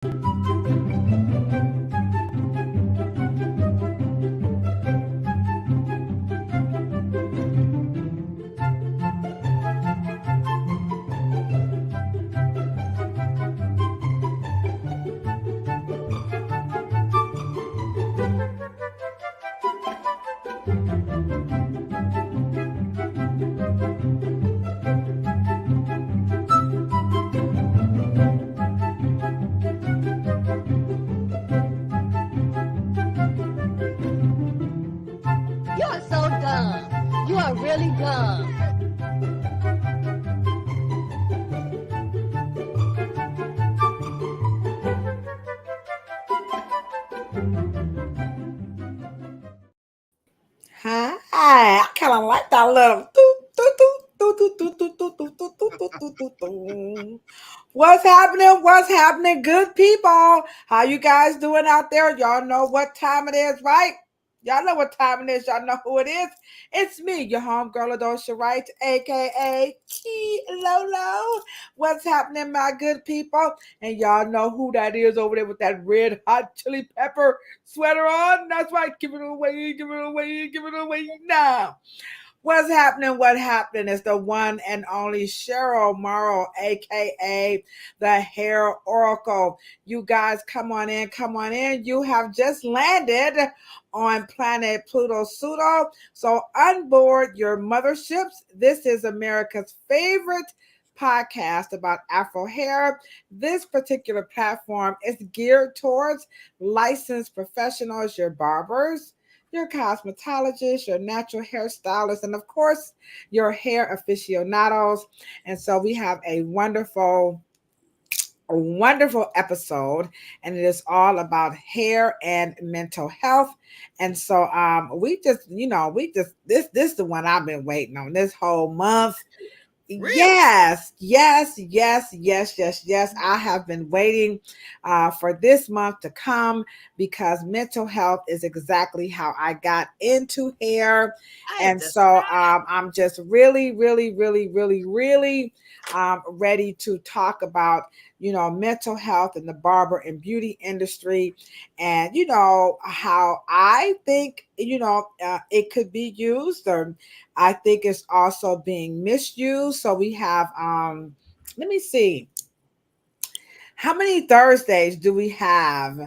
You are so dumb. You are really dumb. Hi, I kind of like that little. What's happening? What's happening, good people? How you guys doing out there? Y'all know what time it is, right? Y'all know what time it is. Y'all know who it is. It's me, your homegirl Adosha Wright, aka Key Lolo. What's happening, my good people? And y'all know who that is over there with that red hot chili pepper sweater on. That's right. Give it away, give it away, give it away now. What's happening? What happening is the one and only Cheryl Morrow, aka the Hair Oracle. You guys, come on in, come on in. You have just landed on Planet Pluto Pseudo. So onboard your motherships. This is America's favorite podcast about Afro hair. This particular platform is geared towards licensed professionals, your barbers, your cosmetologist, your natural hairstylist, and of course, your hair aficionados. And so we have a wonderful episode, and it is all about hair and mental health. And so this is the one I've been waiting on this whole month. Really? Yes. I have been waiting for this month to come because mental health is exactly how I got into hair. And so I'm just really ready to talk about, mental health in the barber and beauty industry, and, how I think, it could be used, or I think it's also being misused. So we have, let me see, how many Thursdays do we have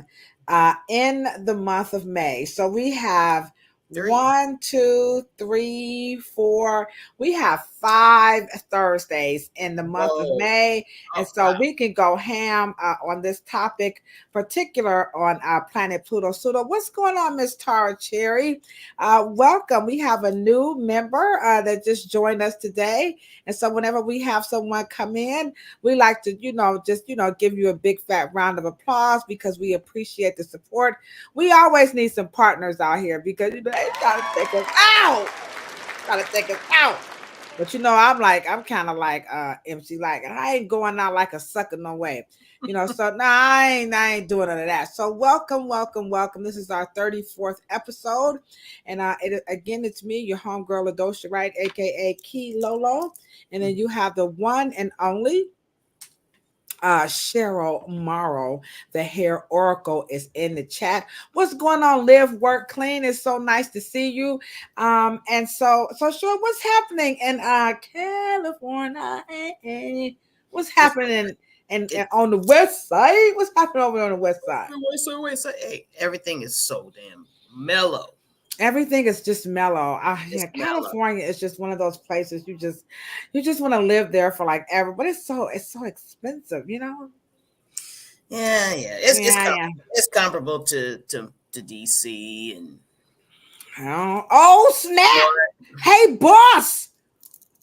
in the month of May? So we have 1, 2, 3, 4. We have 5 Thursdays in the month of May. And so we can go ham on this topic, particular on Planet Pluto Pseudo. What's going on, Miss Tara Cherry? Welcome. We have a new member that just joined us today. And so whenever we have someone come in, we like to, give you a big fat round of applause because we appreciate the support. We always need some partners out here because they try to take us out. But I'm kind of like MC, like I ain't going out like a sucker no way. So I ain't doing none of that. So welcome. This is our 34th episode. And it's me, your homegirl Adosha Wright, aka Key Lolo. And then you have the one and only Cheryl Morrow, the Hair Oracle, is in the chat. What's going on? Live, work, clean. It's so nice to see you. And so sure, what's happening in California? What's happening and on the west side? What's happening over on the west side? Hey, everything is so damn mellow. Everything is just mellow. California is just one of those places you just want to live there for like ever, but it's so expensive, Yeah. It's comparable to DC and. Oh snap! Hey boss!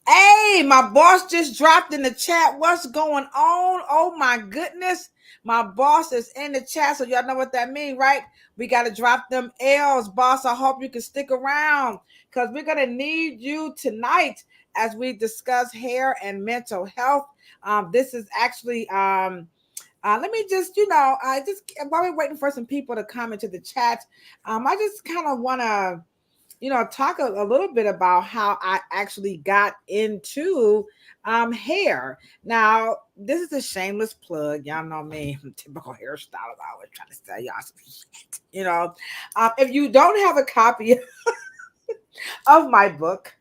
Hey, my boss just dropped in the chat. What's going on? Oh my goodness. My boss is in the chat, so y'all know what that means, right? We got to drop them L's, boss. I hope you can stick around because we're going to need you tonight as we discuss hair and mental health. This is actually, let me just, while we're waiting for some people to come into the chat, I just kind of want to talk a little bit about how I actually got into hair. Now, this is a shameless plug. Y'all know me, I'm a typical hairstylist. I always trying to tell y'all some shit. If you don't have a copy of my book,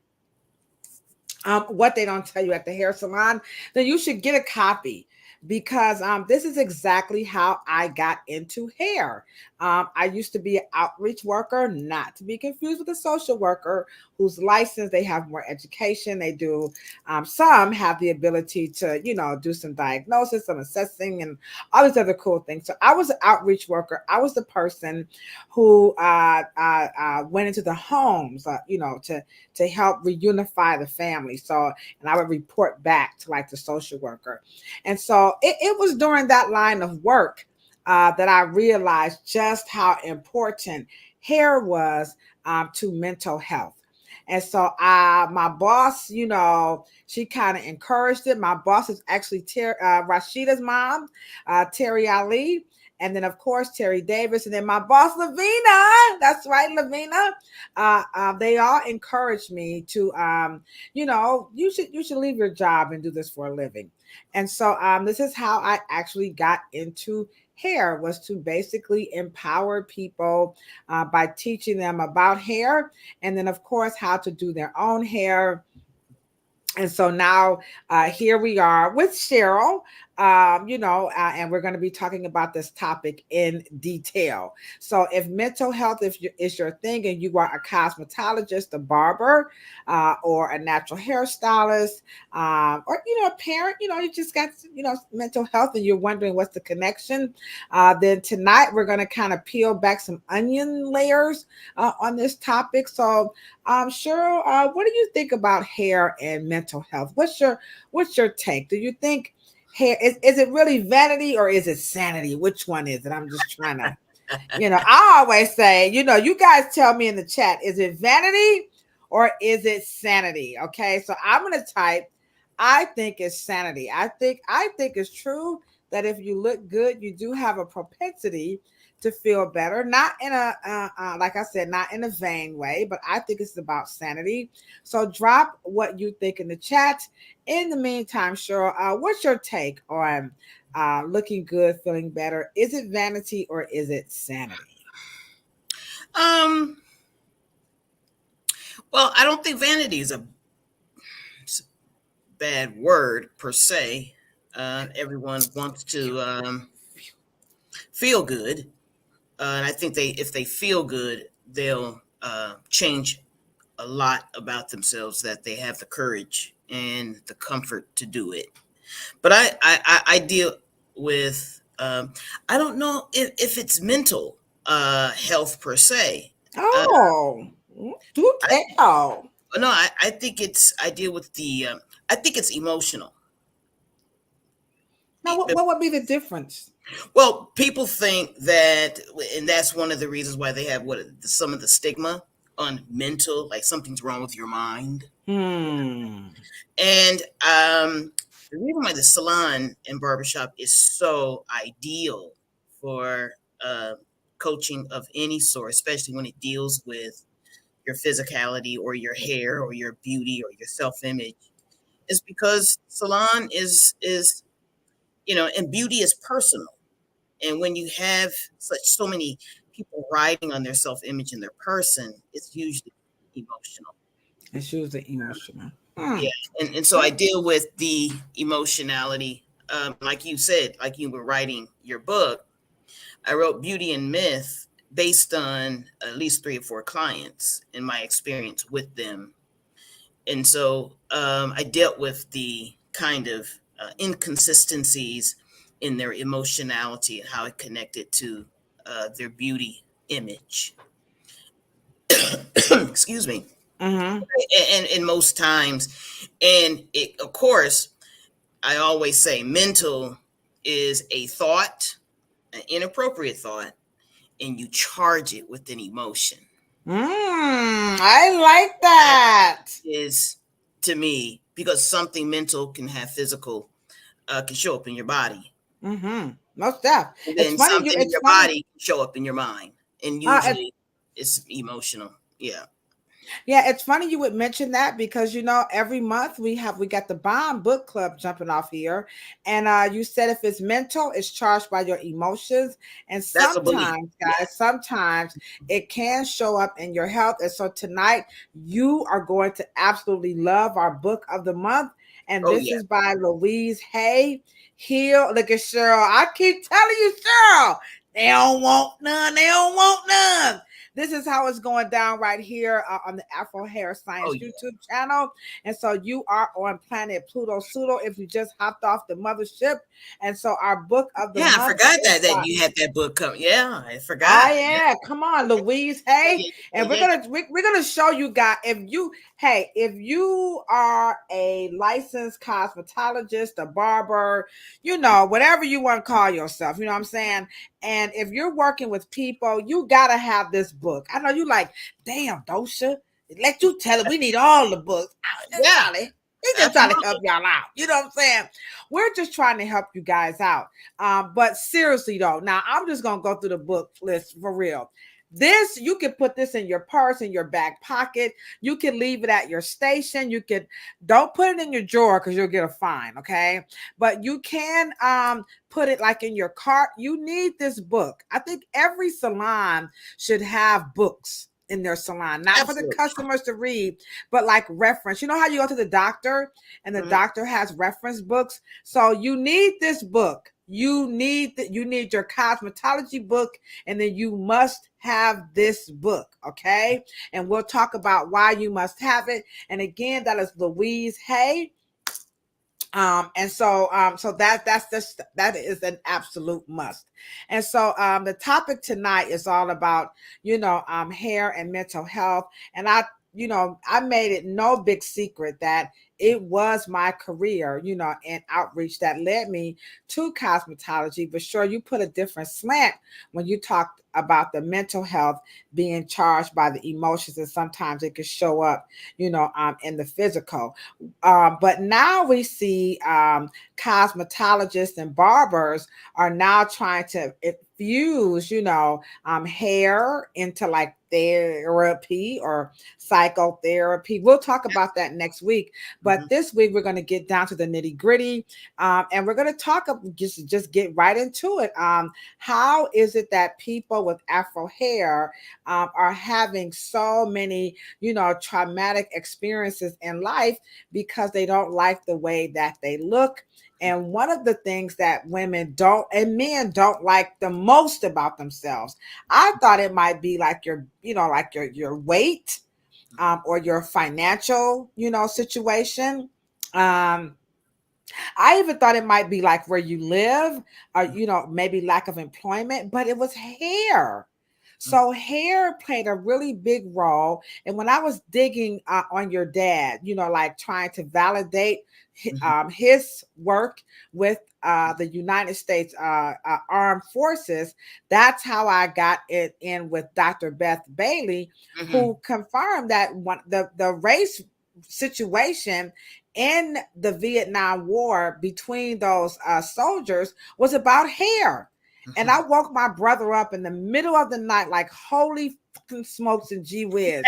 what they don't tell you at the hair salon, then you should get a copy because this is exactly how I got into hair. I used to be an outreach worker, not to be confused with a social worker who's licensed. They have more education. They do, some have the ability to, do some diagnosis, some assessing, and all these other cool things. So I was an outreach worker. I was the person who went into the homes, to help reunify the family. So, and I would report back to like the social worker. And so it was during that line of work that I realized just how important hair was to mental health. And so my boss, she kind of encouraged it. My boss is actually Rashida's mom, Terry Ali. And then, of course, Terry Davis. And then my boss, Lavina. That's right, Lavina. They all encouraged me to, you should leave your job and do this for a living. And so this is how I actually got into hair, was to basically empower people by teaching them about hair. And then, of course, how to do their own hair. And so now here we are with Cheryl, and we're going to be talking about this topic in detail. So if mental health is your thing and you are a cosmetologist, a barber, or a natural hairstylist, or, a parent, you just got, mental health and you're wondering what's the connection, then tonight we're going to kind of peel back some onion layers on this topic. So Cheryl, what do you think about hair and mental health? What's your take? Do you think hair is it really vanity or is it sanity? Which one is it? I'm just trying to, I always say, you guys tell me in the chat, is it vanity or is it sanity? Okay, so I'm gonna type, I think it's sanity. I think it's true that if you look good, you do have a propensity to feel better, not in a like I said, not in a vain way, but I think it's about sanity. So drop what you think in the chat. In the meantime, Cheryl, what's your take on looking good, feeling better? Is it vanity or is it sanity? Well, I don't think vanity is a bad word per se. Everyone wants to feel good. And I think if they feel good, they'll change a lot about themselves, that they have the courage and the comfort to do it. But I deal with, I don't know if it's mental health per se. Oh, do tell. No, I think I deal with I think it's emotional. Now, what would be the difference? Well, people think that, and that's one of the reasons why they have some of the stigma on mental, like something's wrong with your mind. And the reason why the salon and barbershop is so ideal for coaching of any sort, especially when it deals with your physicality or your hair or your beauty or your self-image, is because salon is and beauty is personal. And when you have so many people riding on their self-image and their person, it's usually emotional. It's usually emotional. Yeah. And so I deal with the emotionality. Like you said, like you were writing your book, I wrote Beauty and Myth based on at least 3 or 4 clients in my experience with them. And so I dealt with the kind of inconsistencies in their emotionality and how it connected to their beauty image. Excuse me. And most times, and of course, I always say mental is a thought, an inappropriate thought, and you charge it with an emotion. I like that. Is to me, because something mental can have physical, can show up in your body. Most definitely. And then something in your body can show up in your mind, and usually it's emotional. Yeah. Yeah, it's funny you would mention that because every month we got the bomb book club jumping off here. And you said if it's mental, it's charged by your emotions. And That's a belief. sometimes, guys, sometimes it can show up in your health. And so tonight you are going to absolutely love our book of the month. And Oh this yeah. is by Louise Hay. Heal. Look at Cheryl. I keep telling you, Cheryl, they don't want none. They don't want none. This is how it's going down right here on the Afro Hair Oh Science yeah. YouTube channel. And so you are on Planet Pluto Pseudo if you just hopped off the mothership. And so our book of the Yeah, I month forgot is that by you had that book coming. Yeah, I oh forgot. Yeah, yeah, come on, Louise. yeah, Hey, yeah, yeah, and we're yeah. gonna we're gonna show you guys if you are a licensed cosmetologist, a barber, whatever you want to call yourself, you know what I'm saying. And if you're working with people, you gotta have this book. I know you like, damn, Dosha, let you tell it. We need all the books. Yeah, We just trying to help absolutely. y'all out. You know what I'm saying? We're just trying to help you guys out. But seriously though, now I'm just gonna go through the book list for real. This you can put this in your purse, in your back pocket. You can leave it at your station. You could don't put it in your drawer because you'll get a fine. Okay, but you can put it like in your cart. You need this book. I think every salon should have books in their salon, not for the Absolutely. customers to read, but like reference. You know how you go to the doctor and the Mhm. doctor has reference books? So you need this book. You need your cosmetology book, and then you must have this book, okay? And we'll talk about why you must have it. And again, that is Louise Hay. So that is an absolute must. And so the topic tonight is all about hair and mental health. And I made it no big secret that it was my career in outreach that led me to cosmetology. But sure, you put a different slant when you talked about the mental health being charged by the emotions, and sometimes it could show up in the physical. But now we see cosmetologists and barbers are now trying to infuse, hair into like therapy or psychotherapy. We'll talk about that next week. But Mhm. this week we're going to get down to the nitty gritty, and we're going to just get right into it. How is it that people with Afro hair are having so many, traumatic experiences in life because they don't like the way that they look? And one of the things that women don't and men don't like the most about themselves, I thought it might be like your weight, or your financial, situation. Um, I even thought it might be like where you live, or maybe lack of employment, but it was hair. Mhm. So hair played a really big role. And when I was digging on your dad, like trying to validate Mhm. his work with the United States Armed Forces, that's how I got it in with Dr. Beth Bailey, Mhm. who confirmed that the race situation in the Vietnam War between those soldiers was about hair. And I Mhm. woke my brother up in the middle of the night, like, holy fucking smokes and gee whiz.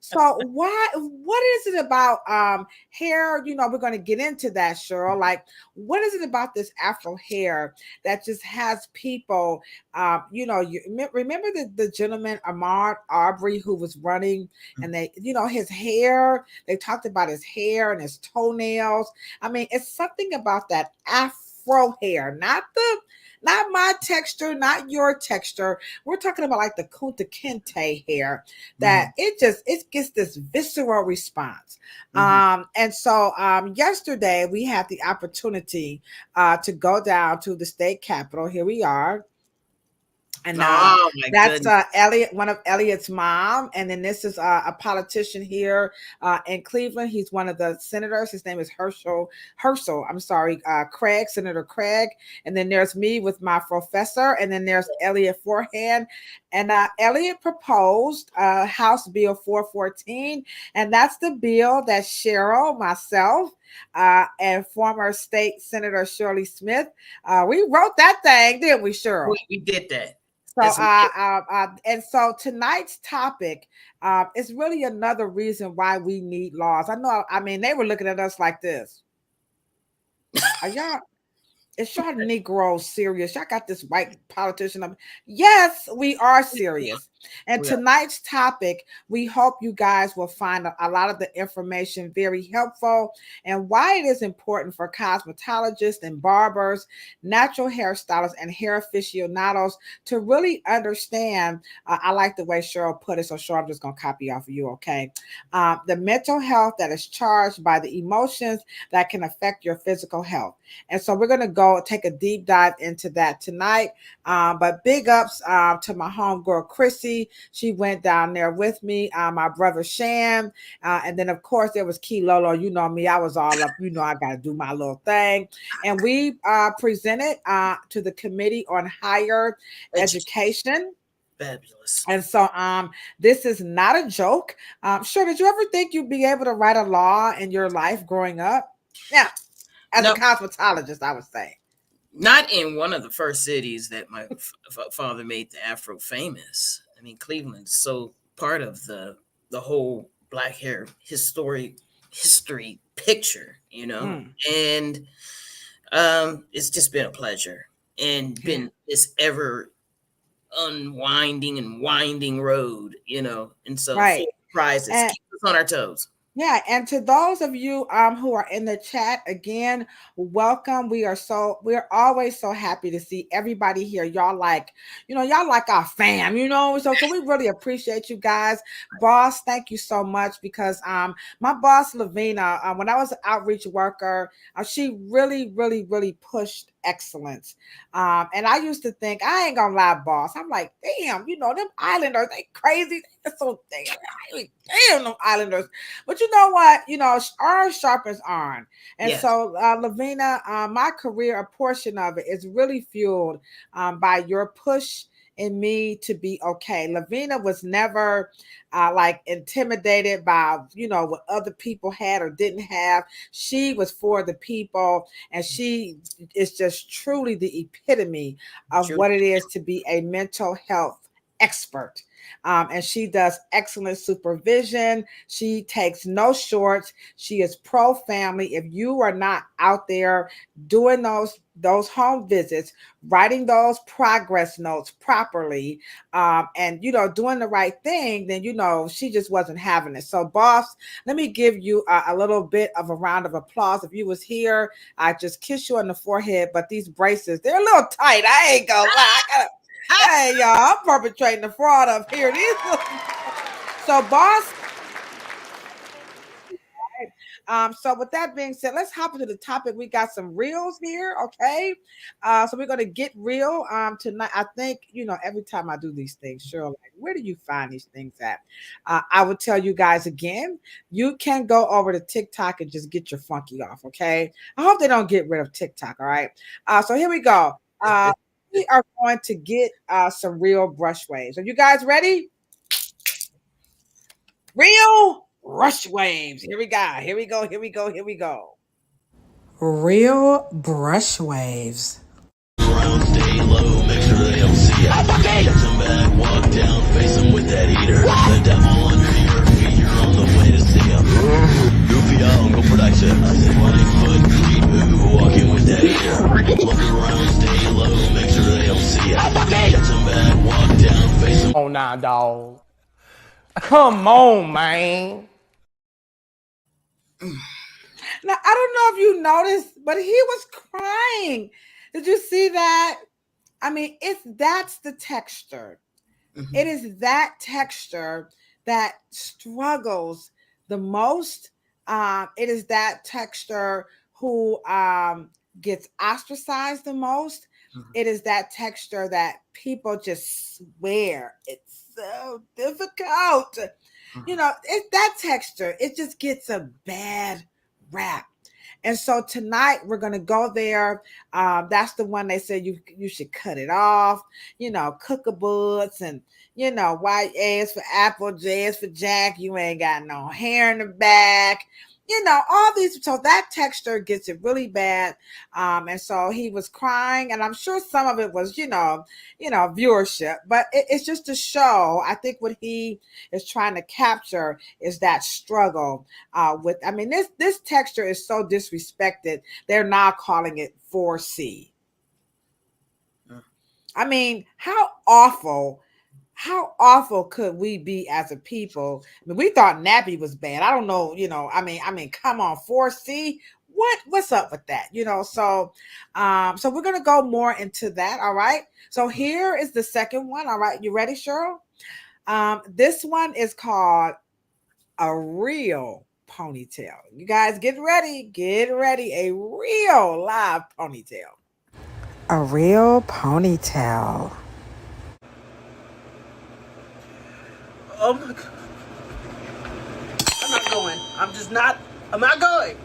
So what is it about hair? We're going to get into that, Cheryl. Like, what is it about this Afro hair that just has people, you remember the gentleman Ahmaud Arbery who was running, and they, his hair, they talked about his hair and his toenails. I mean, it's something about that Afro hair, not my texture, not your texture. We're talking about like the Kunta Kinte hair, that Mhm. it gets this visceral response. Mhm. And so yesterday we had the opportunity to go down to the state capitol. Here we are. And Oh my that's goodness. Elliot, one of Elliot's mom. And then this is a politician here in Cleveland. He's one of the senators. His name is Herschel. I'm sorry, Craig, Senator Craig. And then there's me with my professor. And then there's Elliot Forehand. And Elliot proposed House Bill 414. And that's the bill that Cheryl, myself, and former state Senator Shirley Smith, we wrote that thing, didn't we, Cheryl? We did that. So, and so tonight's topic is really another reason why we need laws. I know. I mean, they were looking at us like this. Are y'all? Is y'all Negroes serious? Y'all got this white politician up. Yes, we are serious. And tonight's topic, we hope you guys will find a lot of the information very helpful and why it is important for cosmetologists and barbers, natural hairstylists, and hair aficionados to really understand. I like the way Cheryl put it, so Cheryl, I'm just going to copy off of you, okay? The mental health that is charged by the emotions that can affect your physical health. And so we're going to go take a deep dive into that tonight. But big ups to my homegirl, Chrissy. She went down there with me, my brother, Shan. And then, of course, there was Key Lolo. You know me. I was all up. You know I got to do my little thing. And we presented to the Committee on Higher Education. Fabulous. And so this is not a joke. Sure, did you ever think you'd be able to write a law in your life growing up? Yeah. As a cosmetologist, I would say. Not in one of the first cities that my father made the Afro famous. I mean, Cleveland's so part of the whole Black hair history picture, you know. And it's just been a pleasure and been this ever unwinding and winding road, you know. And so prizes keep us on our toes. Yeah, and to those of you who are in the chat, again, welcome. We're always so happy to see everybody here. Y'all like our fam, you know. So we really appreciate you guys. Boss, thank you so much because my boss Lavina, when I was an outreach worker, she really, really, really pushed excellence. And I used to think, I ain't gonna lie, boss. I'm like, damn, you know, them islanders, they crazy. They're so damn them islanders. But you know what? You know, iron sharpens iron. And so, Lavina, my career, a portion of it is really fueled by your push in me to be okay. Lavina was never like intimidated by, you know, what other people had or didn't have. She was for the people, and she is just truly the epitome of what it is to be a mental health expert. And she does excellent supervision. She takes no shorts. She is pro family. If you are not out there doing those home visits, writing those progress notes properly, and you know, doing the right thing, then you know she just wasn't having it. So, boss, let me give you a little bit of a round of applause. If you was here, I just kiss you on the forehead. But these braces, they're a little tight. I ain't gonna lie. Hey, y'all, I'm perpetrating the fraud up here. So, boss. So with that being said, let's hop into the topic. We got some reels here, okay? So we're gonna get real tonight. I think, you know, every time I do these things, sure, like, where do you find these things at? I would tell you guys again, you can go over to TikTok and just get your funky off, okay? I hope they don't get rid of TikTok, all right? So here we go. We are going to get some real brush waves. Are you guys ready? Real brush waves. Here we go. Here we go. Here we go. Here we go. Real brush waves. Stay low, make sure they don't see it. Come back, walk down, face them with that heater. The devil under your feet, you're on the way to see him. Goofy Uncle Production. I said 1 foot feet, ooh, walking with that heater. Look around, stay low, make sure they don't see it. Come back, walk down, face them. Oh, nah, dog. Come on, man. Now, I don't know if you noticed, but he was crying. Did you see that? I mean, that's the texture. Mm-hmm. It is that texture that struggles the most. It is that texture who gets ostracized the most. Mm-hmm. It is that texture that people just swear it's so difficult. Mm-hmm. You know, it's that texture. It just gets a bad rap. And so tonight we're going to go there. That's the one they said you should cut it off, you know, cookabuds and, you know, white A is for apple, J is for Jack. You ain't got no hair in the back. all these. So that texture gets it really bad. And so he was crying, and I'm sure some of it was, viewership, but it's just to show. I think what he is trying to capture is that struggle with. I mean, this texture is so disrespected. They're now calling it 4C. I mean, how awful could we be as a people? I mean, we thought nappy was bad. I don't know, I mean, come on, 4C. What's up with that? So we're gonna go more into that. All right. So here is the second one. All right, you ready, Cheryl? This one is called a real ponytail. You guys get ready. Get ready. A real live ponytail. A real ponytail. Oh my God. I'm not going. I'm not going.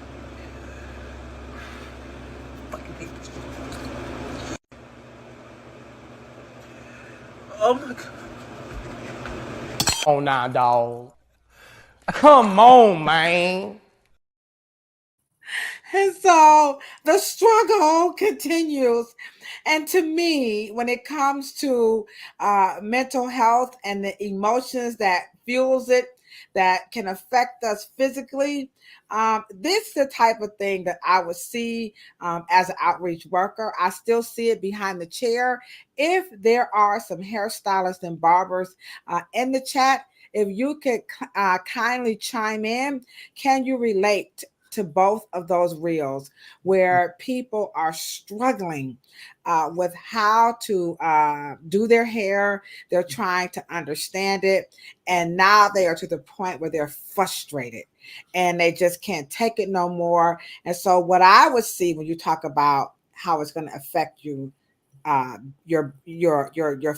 Fucking hate this. Oh my God. Oh, nah, dog. Come on, man. And so the struggle continues. And to me, when it comes to mental health and the emotions that fuels it, that can affect us physically, this is the type of thing that I would see as an outreach worker. I still see it behind the chair. If there are some hairstylists and barbers in the chat, if you could kindly chime in, can you relate to both of those reels where people are struggling with how to do their hair? They're trying to understand it. And now they are to the point where they're frustrated and they just can't take it no more. And so what I would see when you talk about how it's going to affect you, your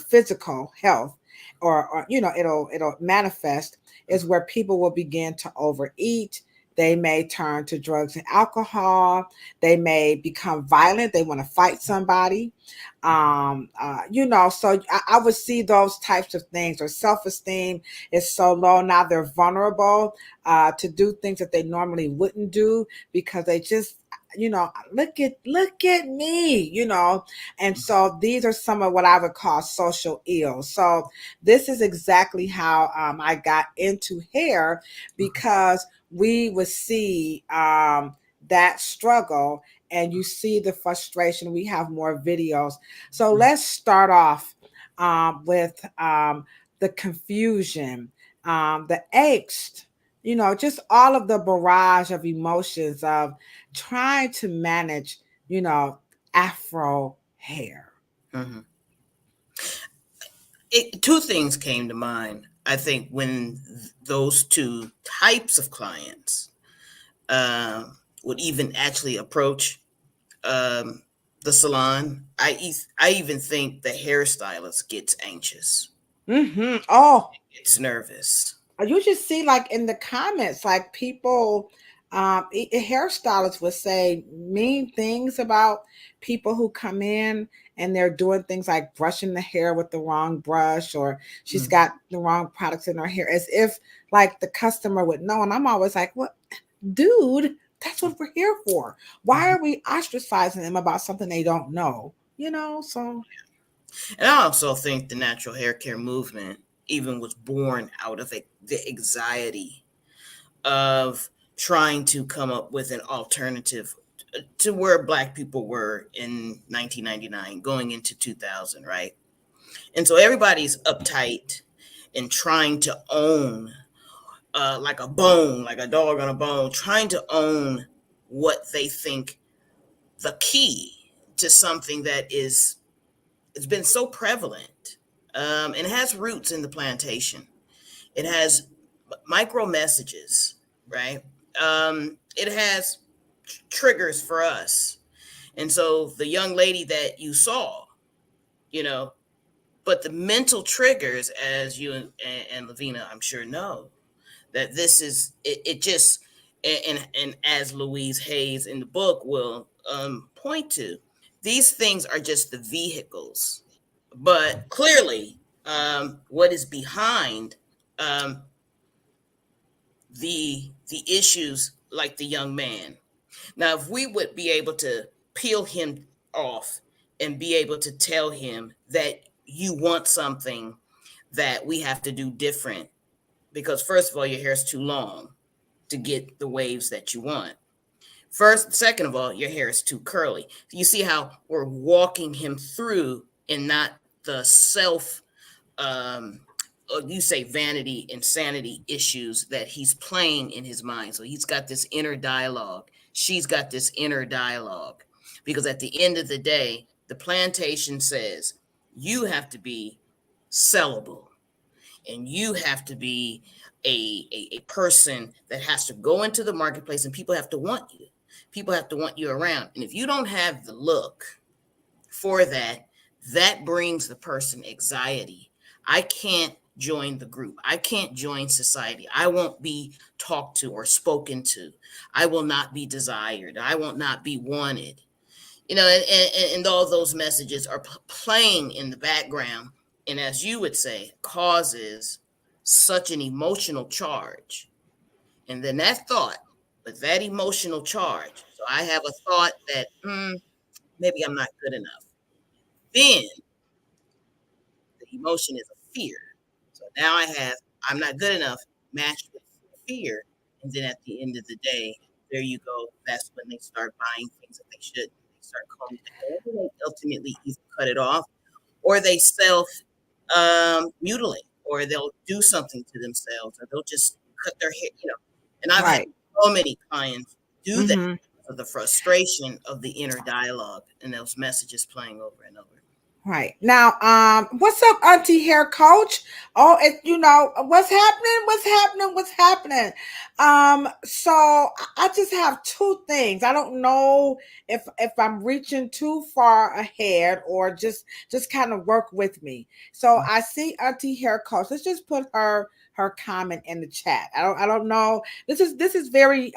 physical health, or it'll manifest, is where people will begin to overeat. They may turn to drugs and alcohol. They may become violent. They want to fight somebody. So I would see those types of things. Or self-esteem is so low now, they're vulnerable to do things that they normally wouldn't do because they just, look at me, and so these are some of what I would call social ills. So this is exactly how I got into hair, because we would see that struggle, and you see the frustration. We have more videos. So let's start off with the confusion, the angst, just all of the barrage of emotions of trying to manage, Afro hair. Mm-hmm. Two things came to mind, I think, when those two types of clients would even actually approach the salon. I even think the hairstylist gets anxious. Mm-hmm. Oh, It's nervous. you just see, like, in the comments, like, people, hairstylists would say mean things about people who come in and they're doing things like brushing the hair with the wrong brush, or she's got the wrong products in her hair, as if like the customer would know. And I'm always like, what, dude, that's what we're here for. Why are we ostracizing them about something they don't know? So. And I also think the natural hair care movement even was born out of the anxiety of trying to come up with an alternative to where Black people were in 1999 going into 2000, right? And so everybody's uptight and trying to own, like a bone, like a dog on a bone, trying to own what they think the key to something that it's been so prevalent, and it has roots in the plantation. It has micro messages, right? It has triggers for us. And so the young lady that you saw, you know, but the mental triggers, as you and Lavina, I'm sure, know, that this is it just, and as Louise Hayes in the book will point to, these things are just the vehicles, but clearly what is behind um, the issues like the young man. Now, if we would be able to peel him off and be able to tell him that you want something that we have to do different, because first of all, your hair is too long to get the waves that you want. Second of all, your hair is too curly. You see how we're walking him through and not the self, you say vanity, insanity issues that he's playing in his mind. So he's got this inner dialogue. She's got this inner dialogue. Because at the end of the day, the plantation says you have to be sellable and you have to be a person that has to go into the marketplace and people have to want you. People have to want you around. And if you don't have the look for that, that brings the person anxiety. I can't join the group. I can't join society. I won't be talked to or spoken to. I will not be desired. I will not be wanted. You know, and all those messages are playing in the background. And as you would say, causes such an emotional charge. And then that thought, with that emotional charge, so I have a thought that maybe I'm not good enough. Then the emotion is a fear. So now I'm not good enough matched with fear. And then at the end of the day, there you go. That's when they start buying things that they shouldn't. They start calling it. They ultimately either cut it off or they self mutilate or they'll do something to themselves or they'll just cut their hair, you know. And I've had so many clients do that for the frustration of the inner dialogue and those messages playing over and over. Right. Now, what's up, Auntie Hair Coach? Oh, you know, what's happening? What's happening? So I just have two things. I don't know if I'm reaching too far ahead or just kind of work with me. So I see Auntie Hair Coach. Let's just put her comment in the chat. I don't know. This is very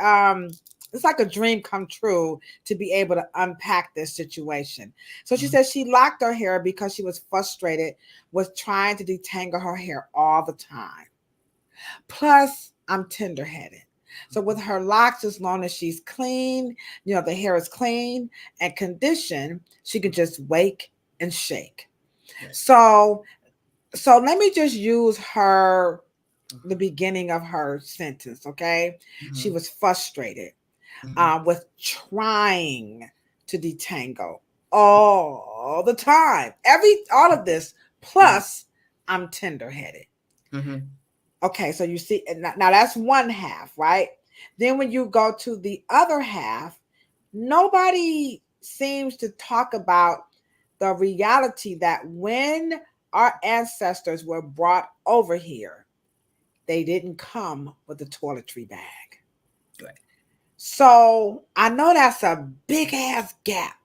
it's like a dream come true to be able to unpack this situation. So she says she locked her hair because she was frustrated with trying to detangle her hair all the time. Plus, I'm tender-headed. So with her locks, as long as she's clean, you know, the hair is clean and conditioned, she could just wake and shake. So let me just use the beginning of her sentence, okay? She was frustrated. With trying to detangle all the time. All of this, plus I'm tender-headed. Okay, so you see, now that's one half, right? Then when you go to the other half, nobody seems to talk about the reality that when our ancestors were brought over here, they didn't come with a toiletry bag. Right. So I know that's a big ass gap,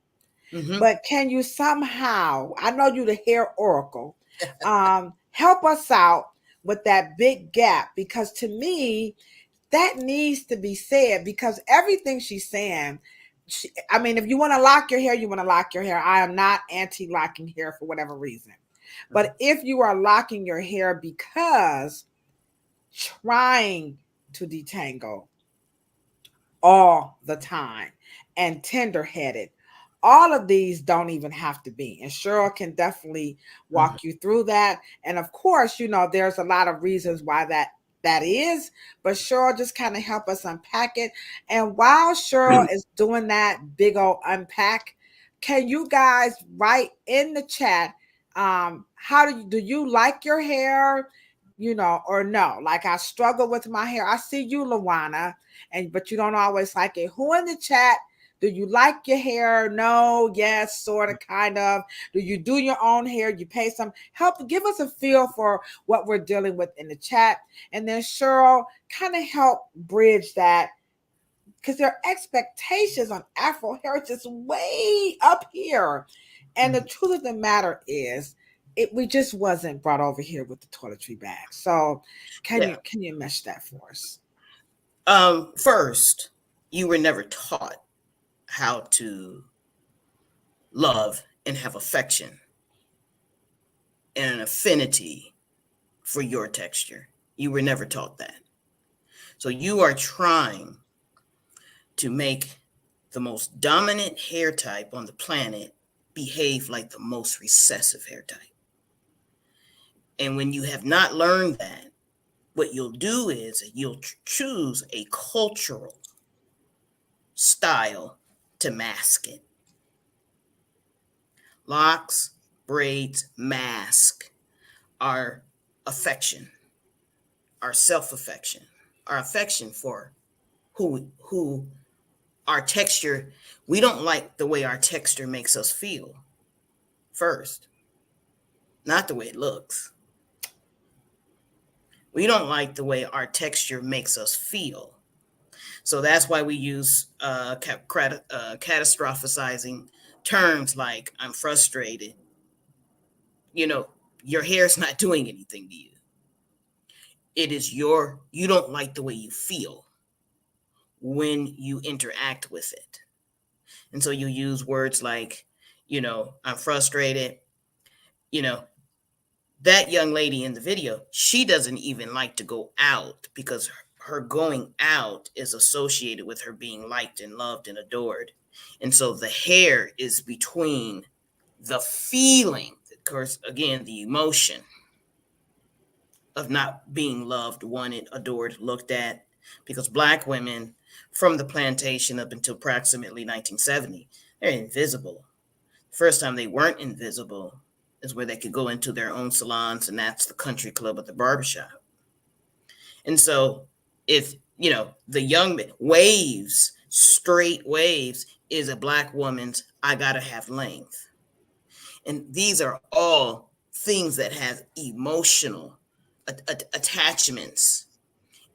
but can you somehow, I know you the hair oracle, help us out with that big gap? Because to me, that needs to be said because everything she's saying, I mean, if you want to lock your hair, you want to lock your hair. I am not anti-locking hair for whatever reason. But if you are locking your hair because trying to detangle all the time and tender-headed, all of these don't even have to be. And Cheryl can definitely walk you through that. And of course, you know, there's a lot of reasons why that is, but Cheryl just kind of help us unpack it. And while Cheryl is doing that big old unpack, can you guys write in the chat, how do you like your hair? You know, or no, like I struggle with my hair. I see you, Lawana, but you don't always like it. Who in the chat, do you like your hair? No, yes, sort of, kind of. Do you do your own hair? You pay some help. Give us a feel for what we're dealing with in the chat. And then Cheryl, kind of help bridge that because their expectations on Afro hair is just way up here. And the truth of the matter is, we just wasn't brought over here with the toiletry bag. So can you mesh that for us? First, you were never taught how to love and have affection and an affinity for your texture. You were never taught that. So you are trying to make the most dominant hair type on the planet behave like the most recessive hair type. And when you have not learned that, what you'll do is you'll choose a cultural style to mask it. Locks, braids, mask our affection, our self-affection, our affection for who our texture. We don't like the way our texture makes us feel first, not the way it looks. We don't like the way our texture makes us feel. So that's why we use catastrophizing terms like I'm frustrated. You know, your hair's not doing anything to you. It is you don't like the way you feel when you interact with it. And so you use words like, I'm frustrated. That young lady in the video, she doesn't even like to go out because her going out is associated with her being liked and loved and adored. And so the hair is between the feeling, of course, again, the emotion of not being loved, wanted, adored, looked at, because Black women from the plantation up until approximately 1970, they're invisible. First time they weren't invisible is where they could go into their own salons, and that's the country club or the barbershop. And so if, the young waves, straight waves is a Black woman's, I gotta have length. And these are all things that have emotional attachments,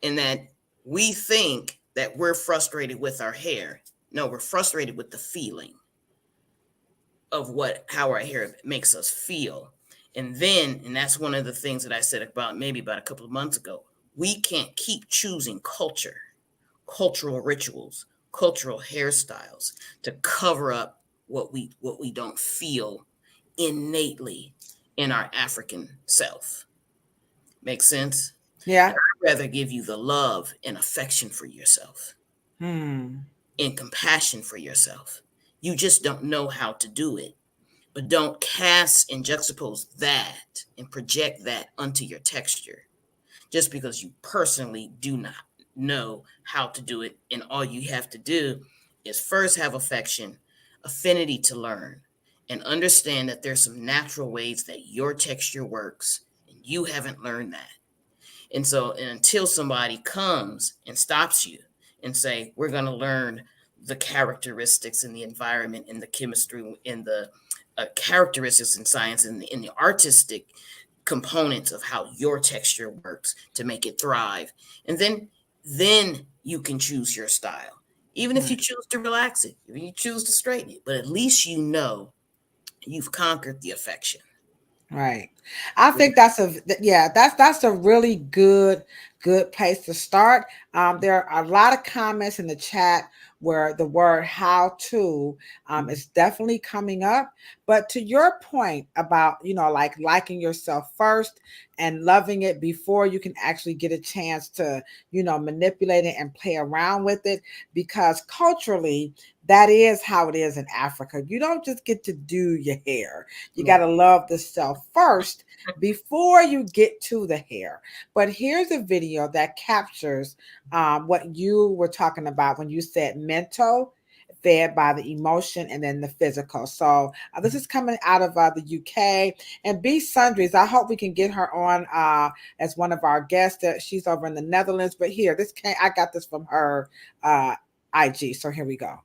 in that we think that we're frustrated with our hair. No, we're frustrated with the feeling of how our hair makes us feel. And that's one of the things that I said about a couple of months ago. We can't keep choosing cultural rituals, cultural hairstyles to cover up what we don't feel innately in our African self. Make sense? Yeah. And I'd rather give you the love and affection for yourself and compassion for yourself. You just don't know how to do it. But don't cast and juxtapose that and project that onto your texture just because you personally do not know how to do it. And all you have to do is first have affinity to learn, and understand that there's some natural ways that your texture works, and you haven't learned that. And so until somebody comes and stops you and say, we're going to learn the characteristics in the environment, in the chemistry, in the characteristics in science, and in the artistic components of how your texture works to make it thrive. And then you can choose your style. Even if you choose to relax it, if you choose to straighten it, but at least you've conquered the affection. Right. I think that's a really good place to start. There are a lot of comments in the chat where the word how to is definitely coming up. But to your point about, like liking yourself first and loving it before you can actually get a chance to, manipulate it and play around with it, because culturally, that is how it is in Africa. You don't just get to do your hair. You got to love the self first before you get to the hair. But here's a video that captures what you were talking about when you said mental fed by the emotion and then the physical. So this is coming out of the UK. And B Sundries, I hope we can get her on as one of our guests. She's over in the Netherlands. But here, I got this from her IG. So here we go.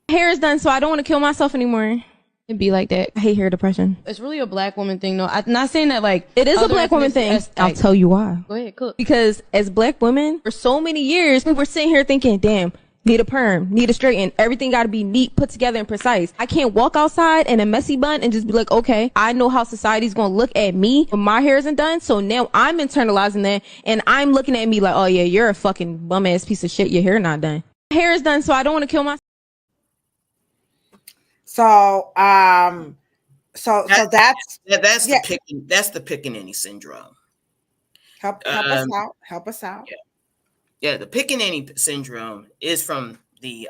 Hair is done, so I don't want to kill myself anymore. It'd be like that. I hate hair depression. It's really a Black woman thing, though. I'm not saying that, like, it is a Black woman thing. I'll tell you why. Go ahead, cook. Because as Black women, for so many years, we were sitting here thinking, damn, need a perm, need a straighten. Everything got to be neat, put together, and precise. I can't walk outside in a messy bun and just be like, okay, I know how society's going to look at me when my hair isn't done. So now I'm internalizing that, and I'm looking at me like, oh yeah, you're a fucking bum ass piece of shit. Your hair not done. Hair is done, so I don't want to kill myself. So, that's the pickaninny syndrome. Help us out. Help us out. Yeah, the pickaninny syndrome is from the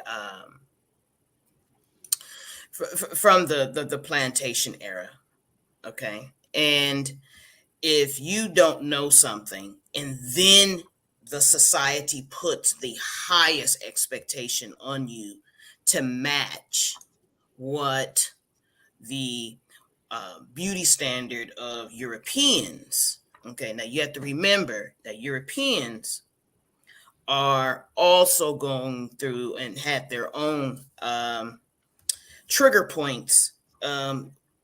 from the plantation era. Okay. And if you don't know something and then the society puts the highest expectation on you to match what the beauty standard of Europeans. Okay, now you have to remember that Europeans are also going through and had their own trigger points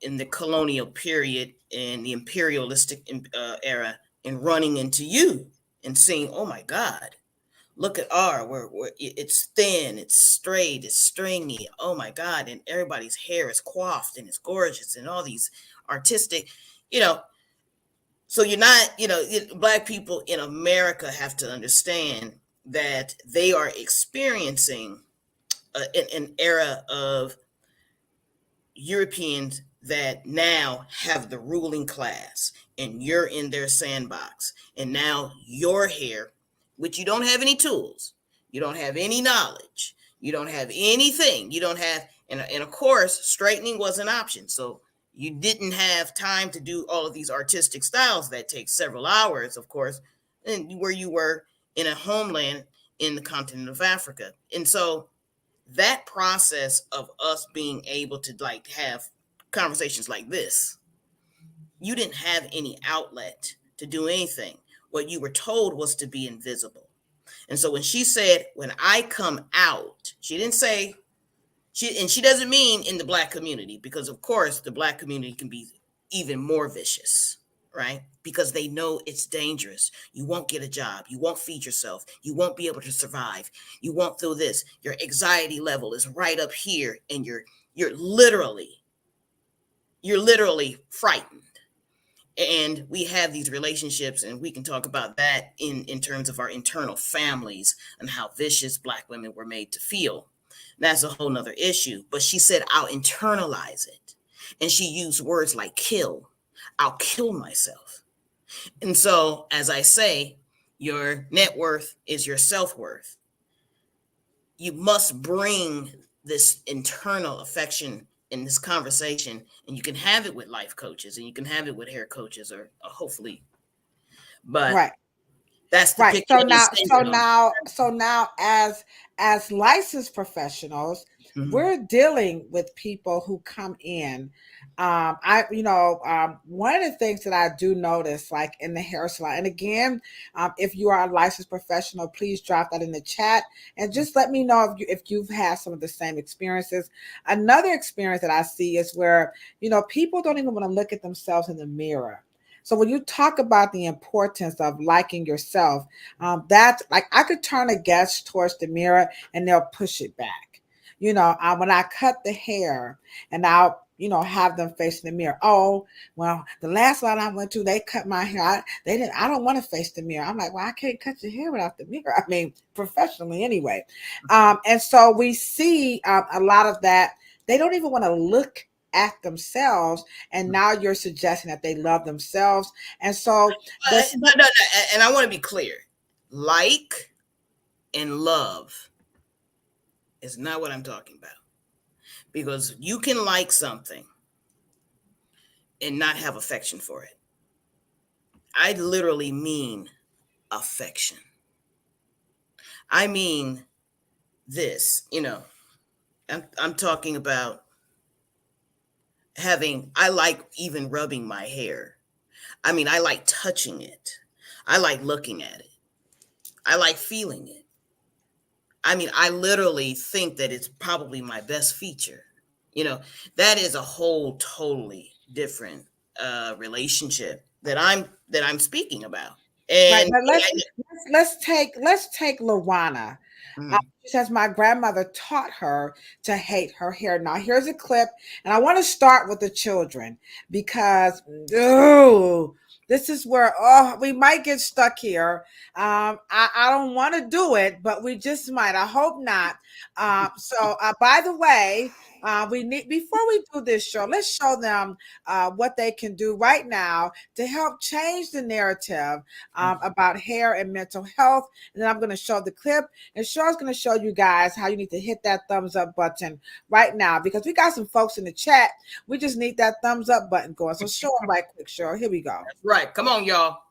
in the colonial period and the imperialistic era, and running into you and saying, "Oh my God, look at where it's thin, it's straight, it's stringy. Oh my God!" And everybody's hair is coiffed and it's gorgeous and all these artistic, you know. So you're not, Black people in America have to understand that they are experiencing an era of Europeans that now have the ruling class, and you're in their sandbox. And now your hair, which you don't have any tools, you don't have any knowledge, you don't have anything, you don't have, and of course, straightening was an option. So you didn't have time to do all of these artistic styles that take several hours, of course, and where you were in a homeland in the continent of Africa. And so that process of us being able to like have conversations like this, you didn't have any outlet to do anything. What you were told was to be invisible. And so when she said, "When I come out," she didn't say, she doesn't mean in the Black community, because of course the Black community can be even more vicious, right? Because they know it's dangerous. You won't get a job. You won't feed yourself. You won't be able to survive. You won't do this. Your anxiety level is right up here, and you're literally frightened. And we have these relationships, and we can talk about that in terms of our internal families and how vicious Black women were made to feel. That's a whole nother issue. But she said, "I'll internalize it." And she used words like kill. "I'll kill myself." And so, as I say, your net worth is your self-worth. You must bring this internal affection in this conversation, and you can have it with life coaches, and you can have it with hair coaches, or hopefully, but Right. that's the Right. picture. So now as licensed professionals, Mhm. we're dealing with people who come in. One of the things that I do notice, like in the hair salon, and again, if you are a licensed professional, please drop that in the chat and just let me know if you've had some of the same experiences. Another experience that I see is where, people don't even want to look at themselves in the mirror. So when you talk about the importance of liking yourself, that's like I could turn a guest towards the mirror and they'll push it back. When I cut the hair and I'll, have them facing the mirror. "Oh, well, the last one I went to, they cut my hair. I don't want to face the mirror." I'm like, "Well, I can't cut your hair without the mirror." I mean, professionally anyway. And so we see a lot of that. They don't even want to look at themselves, and now you're suggesting that they love themselves. And so No, and I want to be clear. Like and love is not what I'm talking about, because you can like something and not have affection for it. I literally mean affection. I mean this, I'm talking about I like even rubbing my hair. I mean, I like touching it. I like looking at it. I like feeling it. I mean, I literally think that it's probably my best feature. That is a whole totally different relationship that I'm speaking about. right, And but let's take Lawana. Mhm. She says my grandmother taught her to hate her hair. Now here's a clip, and I want to start with the children because this is where we might get stuck here. I don't want to do it, but we just might. I hope not. By the way, we need, before we do this show, let's show them what they can do right now to help change the narrative about hair and mental health. And then I'm going to show the clip, and Cheryl's going to show show you guys how you need to hit that thumbs up button right now, because we got some folks in the chat. We just need that thumbs up button going. So show them right quick, Cheryl. Here we go. That's right. Come on, y'all.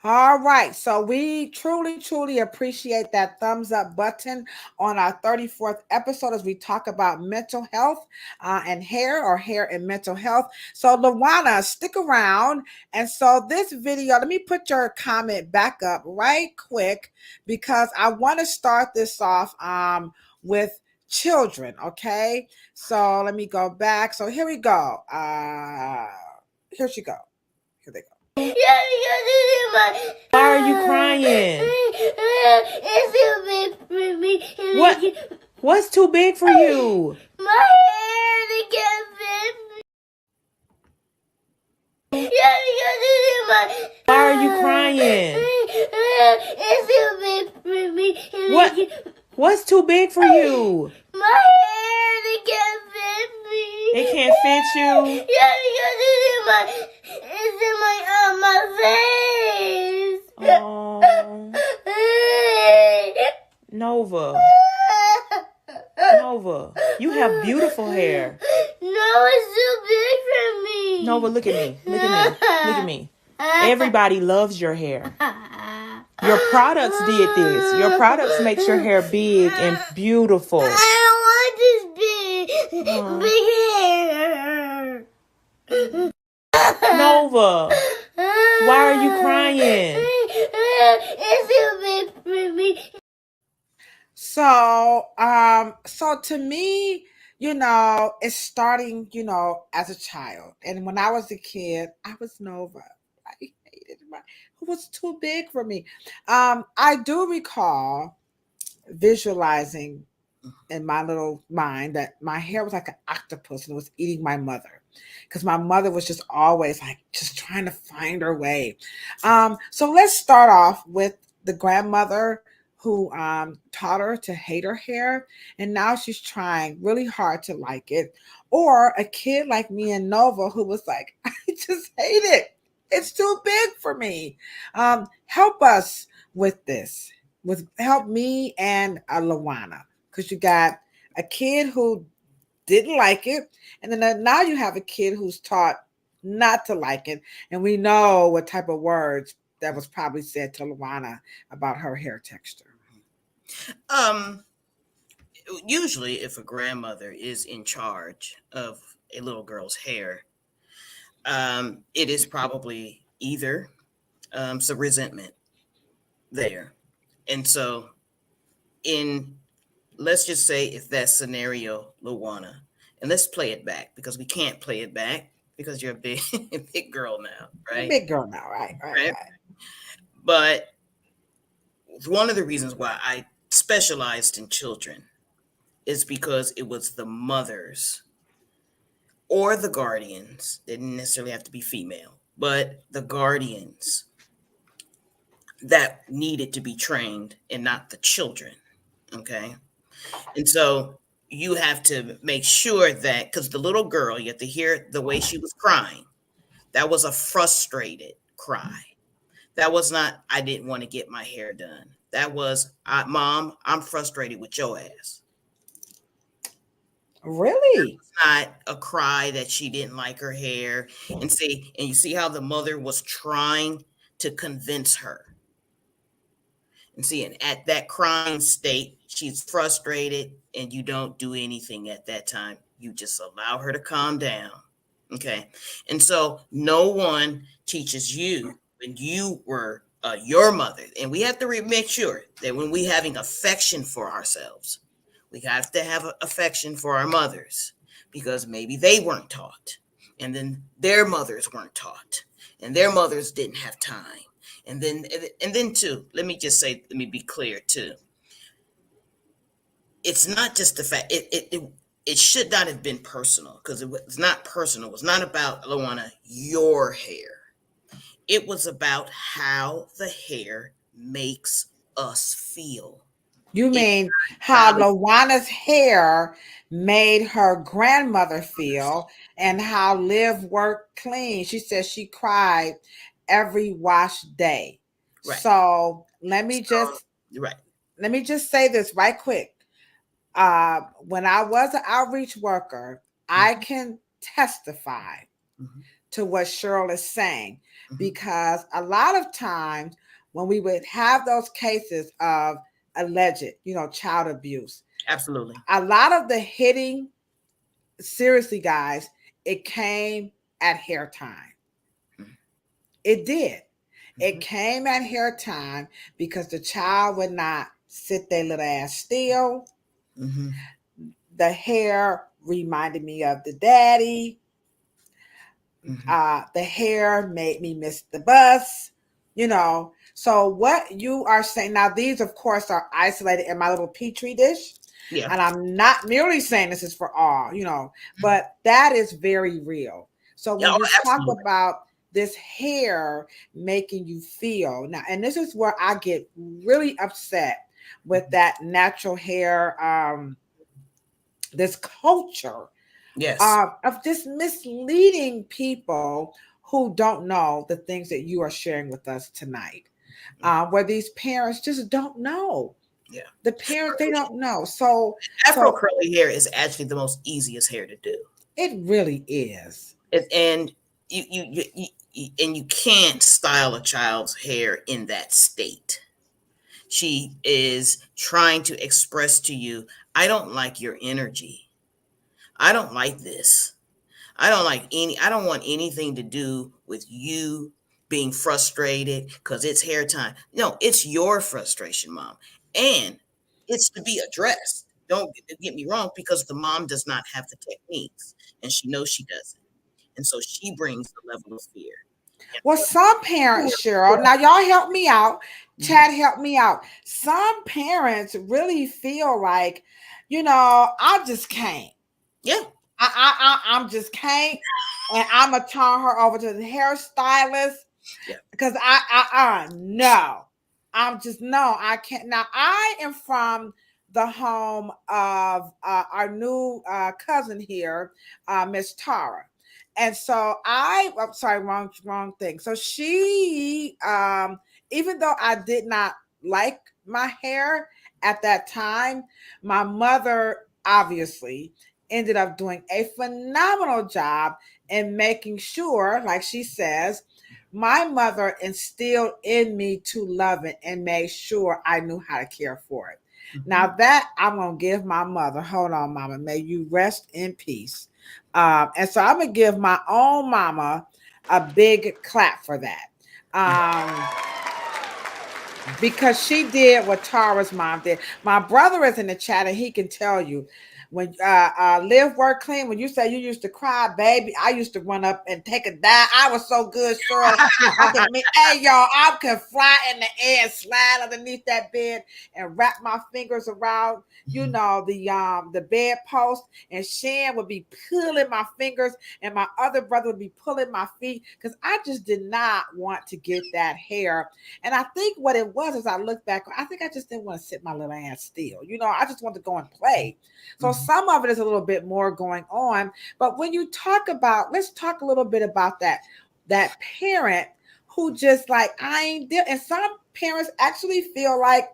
All right, so we truly appreciate that thumbs up button on our 34th episode as we talk about mental health and hair, or hair and mental health. So Lawana, stick around. And so this video, let me put your comment back up right quick, because I want to start this off with children, okay? So let me go back. So here we go. Here she go. Here they go. Why are you crying? It's too big for me. What? What's too big for you? My hair to get fit. Why are you crying? It's too big for me. What? What's too big for you? My hair to get fit me. It can't fit you. It's in my face. Oh, Nova. Nova, you have beautiful hair. No, it's too big for me. Nova, look at me. Look at me. Look at me. Everybody loves your hair. Your products did this. Your products makes your hair big and beautiful. I don't want this big hair. Nova, why are you crying? It's too big for me. So, so to me, it's starting, as a child. And when I was a kid, I was Nova. I hated it was too big for me. I do recall visualizing in my little mind that my hair was like an octopus and it was eating my mother, because my mother was just always like just trying to find her way. So let's start off with the grandmother who taught her to hate her hair, and now she's trying really hard to like it. Or a kid like me and Nova who was like, I just hate it. It's too big for me. Help us with this. Help me and Lawana, because you got a kid who didn't like it, and then now you have a kid who's taught not to like it, and we know what type of words that was probably said to Lawana about her hair texture. Usually if a grandmother is in charge of a little girl's hair, it is probably either some resentment there. And so let's just say if that scenario, Lawana, and let's play it back, because we can't play it back because you're a big big girl now, right? Big girl now, right. But one of the reasons why I specialized in children is because it was the mothers or the guardians. They didn't necessarily have to be female, but the guardians that needed to be trained and not the children. Okay. And so you have to make sure that, because the little girl, you have to hear the way she was crying. That was a frustrated cry. That was not, I didn't want to get my hair done. That was, Mom, I'm frustrated with your ass. Really? It's not a cry that she didn't like her hair. And you see how the mother was trying to convince her. And see, and at that crying state, she's frustrated, and you don't do anything at that time. You just allow her to calm down. Okay. And so no one teaches you when you were your mother. And we have to make sure that when we're having affection for ourselves, we have to have affection for our mothers, because maybe they weren't taught, and then their mothers weren't taught, and their mothers didn't have time. And then too, let me be clear too. It's not just the fact, it should not have been personal, because it was not personal. It was not about, Lawana, your hair. It was about how the hair makes us feel. You It mean how Lawana's hair made her grandmother feel and how Liv worked clean. She said she cried every wash day. right. So let me So, just right. say this right quick. When I was an outreach worker, I can testify Mhm. to what Cheryl is saying, Mhm. because a lot of times when we would have those cases of alleged, child abuse, Absolutely. a lot of the hitting, seriously, guys, it came at hair time. Mhm. It did. It Mhm. came at hair time because the child would not sit their little ass still. Mhm. The hair reminded me of the daddy. Mhm. The hair made me miss the bus, So what you are saying now, these of course are isolated in my little petri dish. Yeah. And I'm not merely saying this is for all, but that is very real. So Yeah. when Oh, you talk absolutely. about this hair making you feel now, and this is where I get really upset with that natural hair, this culture Yes. of just misleading people who don't know the things that you are sharing with us tonight, where these parents just don't know. Yeah. The parents, they don't know. So, Afro curly hair is actually the most easiest hair to do. it really is. And you can't style a child's hair in that state. She is trying to express to you, I don't like your energy. I don't like this. I don't want anything to do with you being frustrated because it's hair time. No, it's your frustration, mom. And it's to be addressed. Don't get me wrong, because the mom does not have the techniques and she knows she doesn't. And so she brings the level of fear. Well, some parents, Cheryl, now y'all help me out. Mhm. Chad, help me out. Some parents really feel like, I just can't. Yeah. I'm just can't, and I'm gonna turn her over to the hairstylist Yeah. because no, I'm just no, I can't. Now I am from the home of our new cousin here, Miss Tara, and so I'm sorry, wrong thing. So she, even though I did not like my hair at that time, my mother obviously ended up doing a phenomenal job in making sure, like she says, my mother instilled in me to love it and made sure I knew how to care for it. Mhm. Now that I'm gonna give my mother, hold on, mama, may you rest in peace. And so I'm gonna give my own mama a big clap for that. Because she did what Tara's mom did. My brother is in the chat and he can tell you when live work clean. When you say you used to cry, baby, I used to run up and take a dive. I was so good, Cheryl. Hey y'all, I could fly in the air, slide underneath that bed, and wrap my fingers around, the bed post, and Shan would be pulling my fingers, and my other brother would be pulling my feet because I just did not want to get that hair. And I think what it was, as I look back, I think I just didn't want to sit my little ass still. I just wanted to go and play. So some of it is a little bit more going on. But when you talk about, let's talk a little bit about that parent who just like, I ain't there. And some parents actually feel like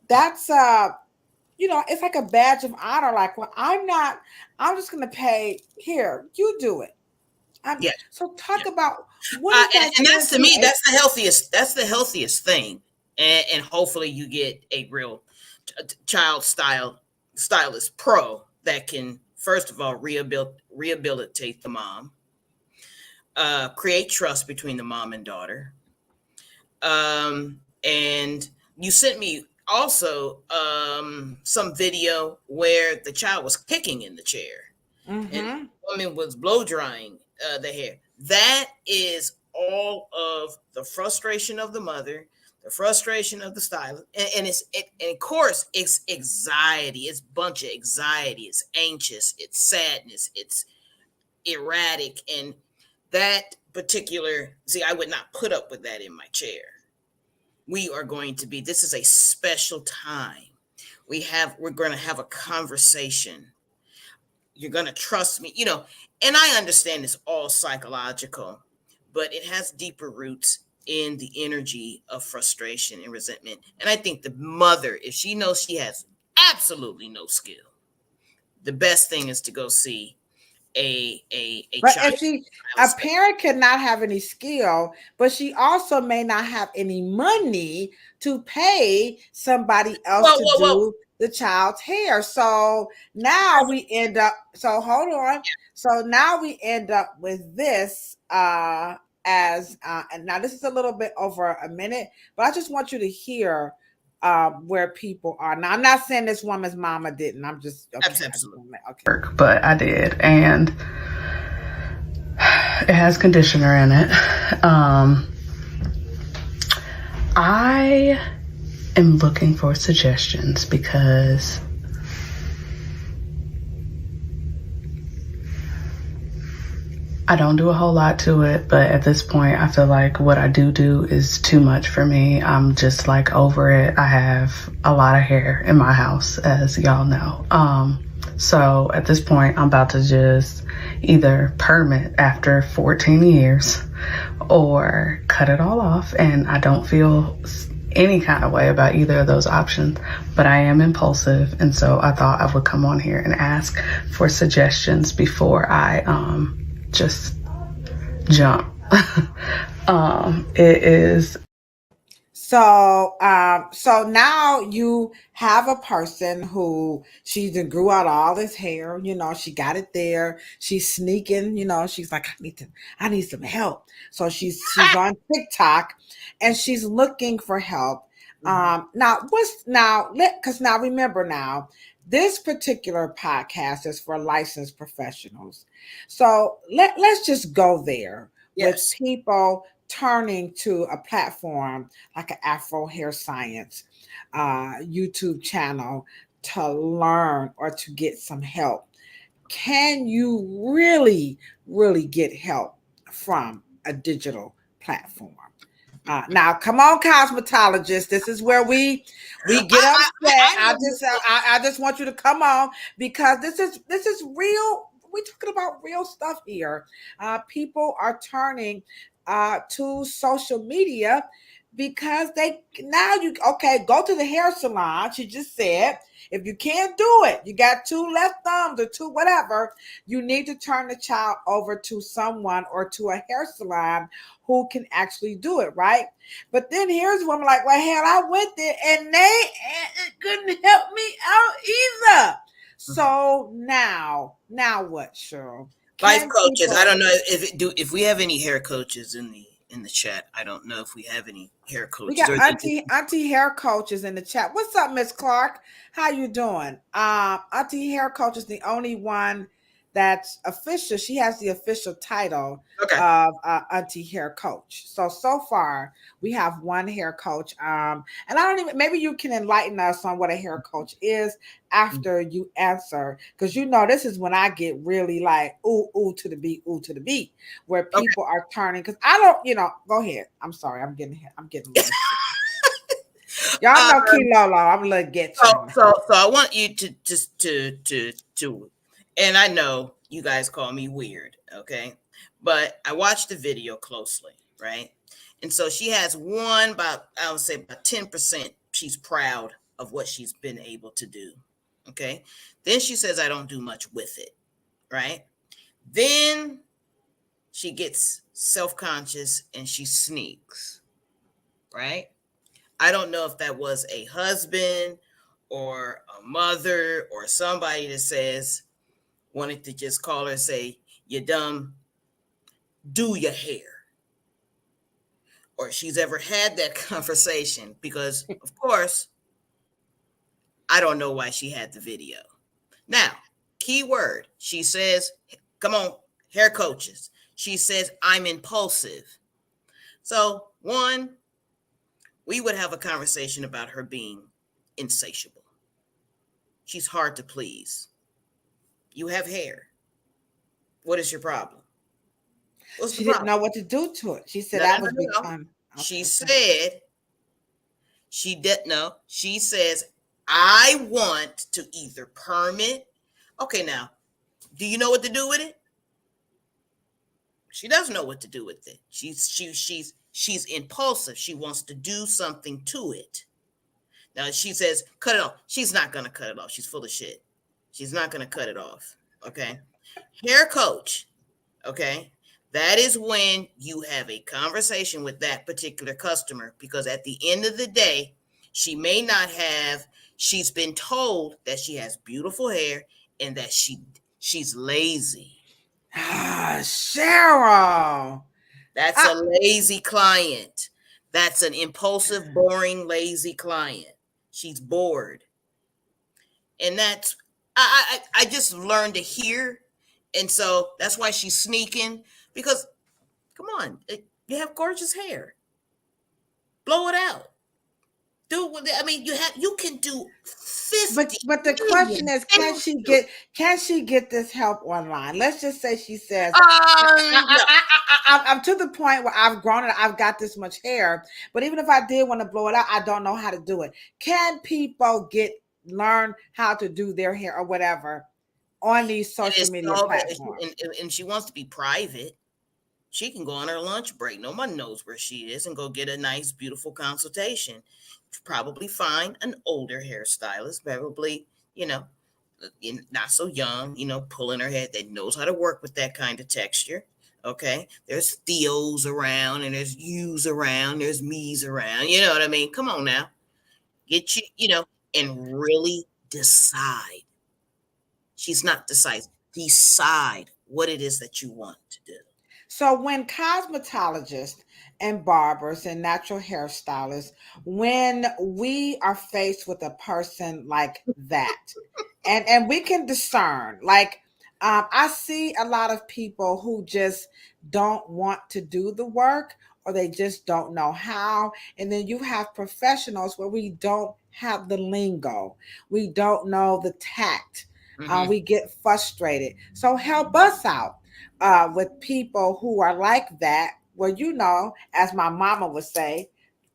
that's it's like a badge of honor. Like, well, I'm just gonna pay here, you do it. Yeah. So talk about what is that And doing that's, to to me, a. that's the healthiest thing. And hopefully you get a real child stylist pro that can, first of all, rehabilitate the mom, create trust between the mom and daughter. And you sent me also some video where the child was kicking in the chair and Mm-hmm. the woman was blow drying the hair. That is all of the frustration of the mother, the frustration of the stylist, and of course it's anxiety. It's a bunch of anxiety. It's anxious. It's sadness. It's erratic, and that particular, see, I would not put up with that in my chair. we are going to be, this is a special time. We're going to have a conversation. You're going to trust me, you know, and I understand it's all psychological, but it has deeper roots in the energy of frustration and resentment. And I think the mother, if she knows she has absolutely no skill, the best thing is to go see a But child. if a parent cannot have any skill, but she also may not have any money to pay somebody else to do the child's hair. So now we end up, so hold on. So now we end up with this and now this is a little bit over a minute, but I just want you to hear where people are. Now, I'm not saying this woman's mama didn't. I'm just absolutely okay. But I did, and it has conditioner in it. I am looking for suggestions because I don't do a whole lot to it, but at this point, I feel like what I do is too much for me. I'm just like over it. I have a lot of hair in my house, as y'all know. So at this point, I'm about to just either perm it after 14 years or cut it all off. And I don't feel any kind of way about either of those options, but I am impulsive. And so I thought I would come on here and ask for suggestions before I, just jump. It is. So now you have a person who she grew out all this hair, you know, she got it there. She's sneaking, you know, she's like, I need some help. So she's on TikTok and she's looking for help. Because now remember now, this particular podcast is for licensed professionals. So let's just go there with people turning to a platform like an Afro Hair Science YouTube channel to learn or to get some help. Can you really, really get help from a digital platform? Now, come on, cosmetologists. This is where we get upset. I just want you to come on because this is real. We're talking about real stuff here. People are turning to social media because go to the hair salon. She just said, if you can't do it, you got two left thumbs or two, whatever, you need to turn the child over to someone or to a hair salon who can actually do it, right? But then here's a woman like, well, hell, I went there and they couldn't help me out either. So now what, Cheryl? Life coaches. I don't know if we have any hair coaches in the chat. I don't know if we have any hair coaches. We got auntie hair coaches in the chat. What's up, Miss Clark? How you doing? Auntie hair coach is the only one that's official. She has the official title of auntie hair coach. So far we have one hair coach. And I don't even, maybe you can enlighten us on what a hair coach is after you answer. Because you know, this is when I get really like, ooh to the beat, where people are turning. Because I don't, go ahead. I'm sorry. I'm getting y'all know Kilolo. I'm gonna get you. So I want you to just to and I know you guys call me weird, okay? But I watched the video closely, right? And so she has I would say about 10%. She's proud of what she's been able to do, okay? Then she says, I don't do much with it, right? Then she gets self-conscious and she sneaks, right? I don't know if that was a husband or a mother or somebody that wanted to just call her and say, you dumb, do your hair. Or she's ever had that conversation because, of course, I don't know why she had the video. Now, key word, she says, come on, hair coaches. She says, I'm impulsive. So, one, we would have a conversation about her being insatiable. She's hard to please. You have hair. What is your problem? She didn't know what to do to it. She said, "I was become." She said, She did no. She says, I want to either perm it. Okay, now, do you know what to do with it? She doesn't know what to do with it. She's impulsive. She wants to do something to it. Now she says, cut it off. She's not gonna cut it off. She's full of shit. She's not gonna cut it off. Okay. Hair coach. Okay. That is when you have a conversation with that particular customer, because at the end of the day, she may not have, she's been told that she has beautiful hair and that she's lazy. Ah, Cheryl. That's a lazy client. That's an impulsive, boring, lazy client. She's bored. And that's, I just learned to hear. And so that's why she's sneaking, because come on, you have gorgeous hair. Blow it out. Do what I mean. You can do 50. But the question is, can she get this help online? Let's just say she says, I'm to the point where I've grown it. I've got this much hair, but even if I did want to blow it out, I don't know how to do it. Can people learn how to do their hair or whatever on these social media platforms? And she wants to be private. She can go on her lunch break. No one knows where she is, and go get a nice, beautiful consultation. Probably find an older hairstylist, probably, not so young, pulling her head, that knows how to work with that kind of texture. Okay. There's Theos around, and there's yous around, there's me's around. You know what I mean? Come on now. Get and really decide. She's not decisive. Decide what it is that you want to do. So when cosmetologists and barbers and natural hairstylists, when we are faced with a person like that, and we can discern, like, I see a lot of people who just don't want to do the work, or they just don't know how. And then you have professionals where we don't have the lingo. We don't know the tact. We get frustrated. So help us out with people who are like that, where, as my mama would say,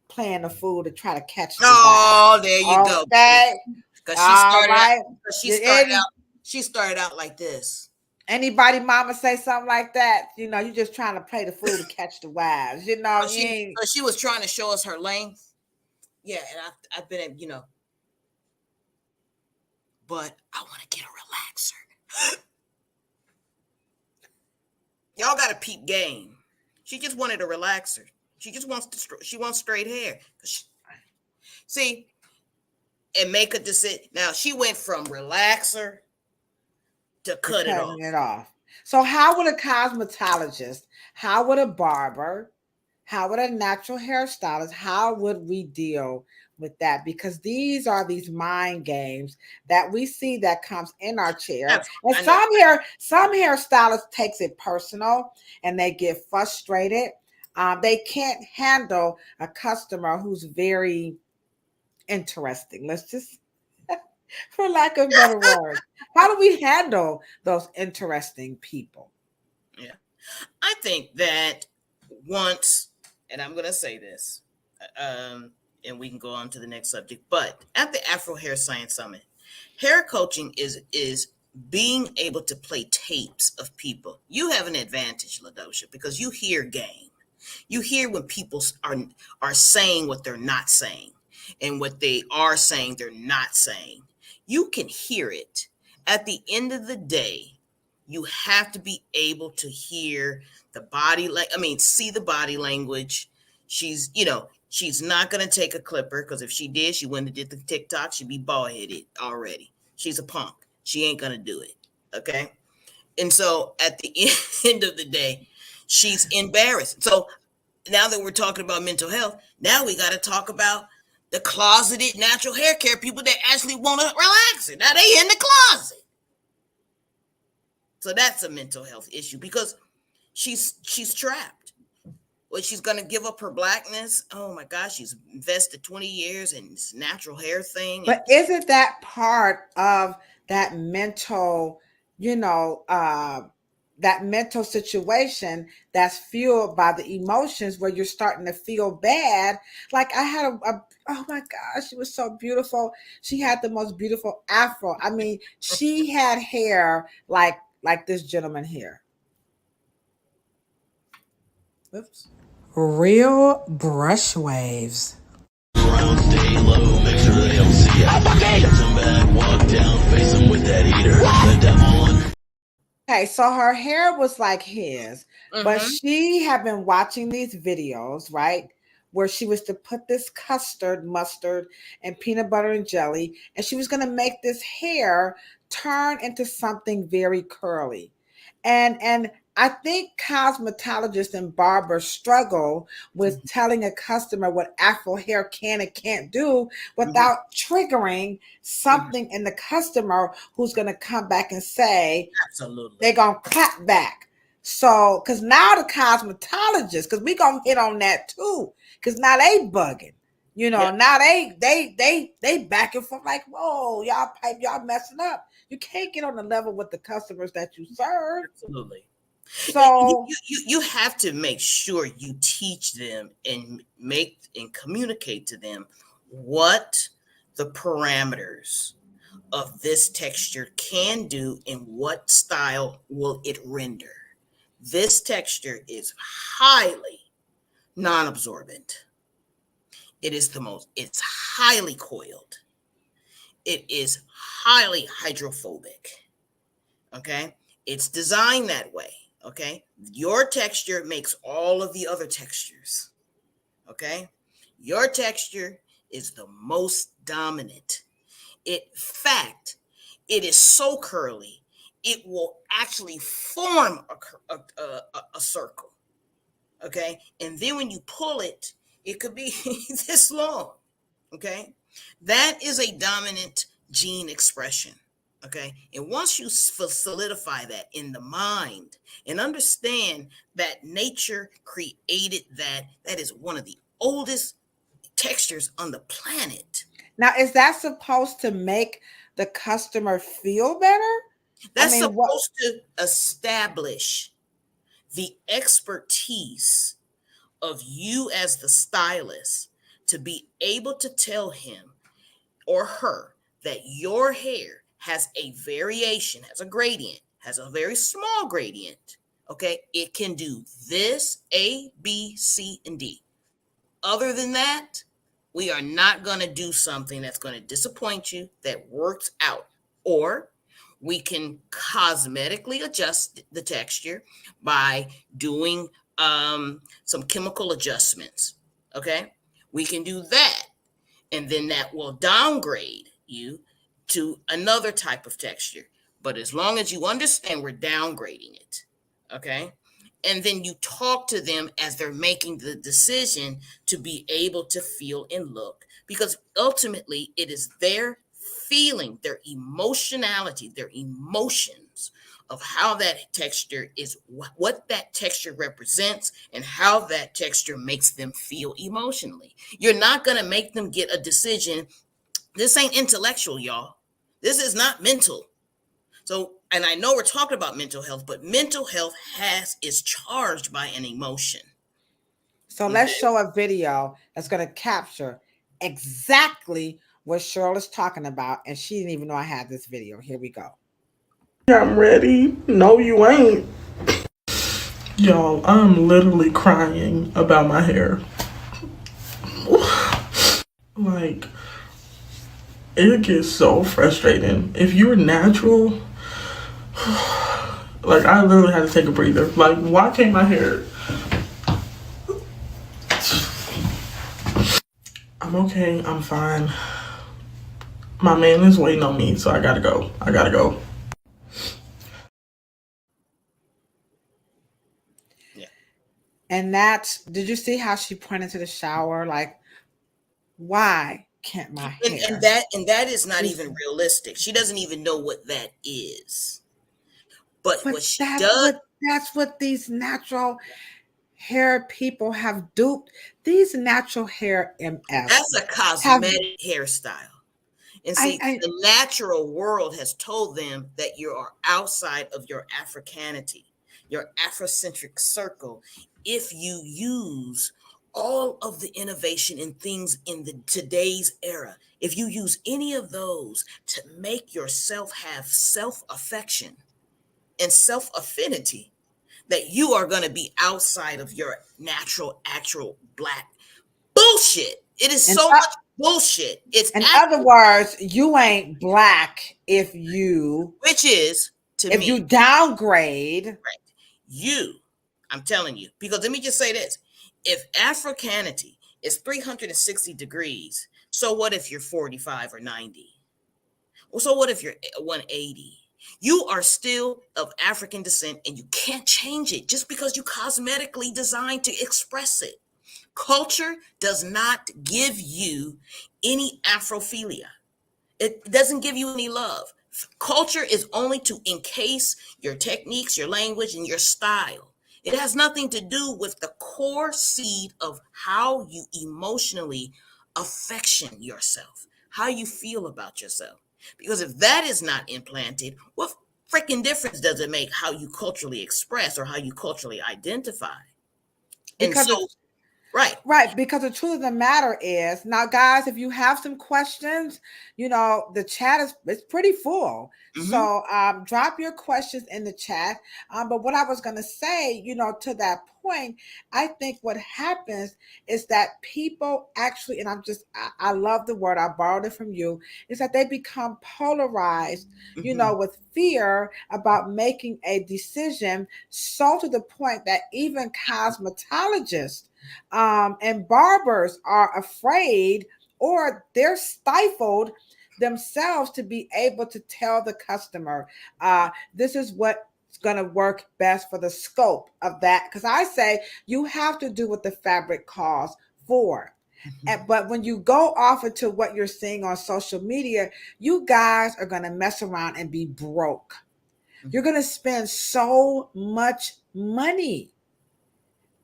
playing the fool to try to catch the vibe. There you go. Okay. Because she started out like this. Anybody mama say something like that, you just trying to play the fool to catch the wives. She was trying to show us her length. Yeah, and I've been, but I want to get a relaxer. Y'all got a peep game. She just wanted a relaxer. She just wants straight hair. See, and make a decision. Now she went from relaxer to cutting it off. So how would a cosmetologist, how would a barber, how would a natural hairstylist, how would we deal with that? Because these are these mind games that we see that comes in our chair. And some hairstylists takes it personal and they get frustrated. They can't handle a customer who's very interesting. Let's just, for lack of better words, how do we handle those interesting people? Yeah, I think that once, and I'm going to say this, and we can go on to the next subject, but at the Afro Hair Science Summit, hair coaching is being able to play tapes of people. You have an advantage, LaDosha, because you hear game. You hear when people are saying what they're not saying, and what they are saying they're not saying. You can hear it. At the end of the day, you have to be able to hear the see the body language. She's not going to take a clipper, because if she did, she wouldn't have did the TikTok. She'd be bald-headed already. She's a punk. She ain't going to do it. Okay? And so at the end of the day, she's embarrassed. So now that we're talking about mental health, now we got to talk about the closeted natural hair care people that actually want to relax it. Now they in the closet. So that's a mental health issue, because she's trapped. Well, she's going to give up her blackness. Oh my gosh, she's invested 20 years in this natural hair thing. But isn't that part of that mental, that mental situation that's fueled by the emotions where you're starting to feel bad. Like I had oh my gosh, she was so beautiful. She had the most beautiful afro. I mean, she had hair like this gentleman here. Oops. Real brush waves. Stay low, make sure they don't see it. Some bad, walk down, face them with that heater. The devil. Okay, so her hair was like his, but she had been watching these videos, right? Where she was to put this custard, mustard, and peanut butter and jelly, and she was going to make this hair turn into something very curly. And I think cosmetologists and barbers struggle with telling a customer what Afro hair can and can't do without triggering something in the customer who's going to come back and say, absolutely, they're going to clap back. So, because now the cosmetologists, because we're going to hit on that too, because now they bugging. You know, now they back and forth like, whoa, y'all messing up. You can't get on the level with the customers that you serve. Absolutely. So you have to make sure you teach them and communicate to them what the parameters of this texture can do and what style will it render. This texture is highly non-absorbent. It's highly coiled. It is highly hydrophobic. Okay? It's designed that way. Okay? Your texture makes all of the other textures. Okay? Your texture is the most dominant. In fact, it is so curly, it will actually form a circle. Okay? And then when you pull it, it could be this long. Okay? That is a dominant gene expression. Okay. And once you solidify that in the mind and understand that nature created that is one of the oldest textures on the planet. Now, is that supposed to make the customer feel better? That's supposed to establish the expertise of you as the stylist to be able to tell him or her that your hair has a variation, has a gradient, has a very small gradient. Okay, it can do this, A, B, C, and D. Other than that, we are not going to do something that's going to disappoint you that works out. Or we can cosmetically adjust the texture by doing some chemical adjustments. Okay, we can do that. And then that will downgrade you to another type of texture. But as long as you understand we're downgrading it, okay? And then you talk to them as they're making the decision to be able to feel and look. Because ultimately, it is their feeling, their emotionality, their emotions of how that texture is, what that texture represents, and how that texture makes them feel emotionally. You're not going to make them get a decision. This ain't intellectual, y'all. This is not mental. So, and I know we're talking about mental health, but mental health is charged by an emotion. So let's show a video that's going to capture exactly what Cheryl is talking about. And she didn't even know I had this video. Here we go. I'm ready. No, you ain't. Y'all, I'm literally crying about my hair. Like, it gets so frustrating. If you're natural, like, I literally had to take a breather. Like, why can't my hair? I'm okay. I'm fine. My man is waiting on me, so I gotta go. And did you see how she pointed to the shower? Like, why can't my hair? And that is not even realistic. She doesn't even know what that is. But what she does. That's what these natural hair people have duped. These natural hair MFs. That's a cosmetic hairstyle. And see, the natural world has told them that you are outside of your Africanity. your Afrocentric circle, if you use all of the innovation and things in the today's era, if you use any of those to make yourself have self-affection and self-affinity, that you are going to be outside of your natural, actual Black bullshit. It is so much bullshit. It's in other words, you ain't Black if you downgrade. Right. I'm telling you, because let me just say this. If Africanity is 360 degrees, so what if you're 45 or 90? Well, so what if you're 180? You are still of African descent and you can't change it just because you cosmetically designed to express it. Culture does not give you any Afrophilia. It doesn't give you any love. Culture is only to encase your techniques, your language, and your style. It has nothing to do with the core seed of how you emotionally affection yourself, how you feel about yourself. Because if that is not implanted, what freaking difference does it make how you culturally express or how you culturally identify? Right, because the truth of the matter is, now guys, if you have some questions, the chat is pretty full. So drop your questions in the chat. But what I was going to say, to that point, I think what happens is that people actually, and I love the word, I borrowed it from you, is that they become polarized, with fear about making a decision, so to the point that even cosmetologists and barbers are afraid, or they're stifled themselves to be able to tell the customer, this is what's going to work best for the scope of that. Because I say you have to do what the fabric calls for. But when you go off into what you're seeing on social media, you guys are going to mess around and be broke. You're going to spend so much money.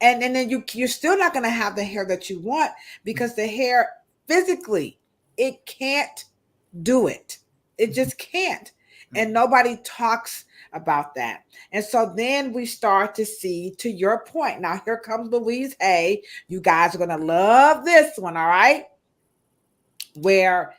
And then you're still not going to have the hair that you want, because the hair physically, it can't do it. It just can't. And nobody talks about that. And so then we start to see, to your point, now here comes Louise Hay. You guys are going to love this one, all right? Where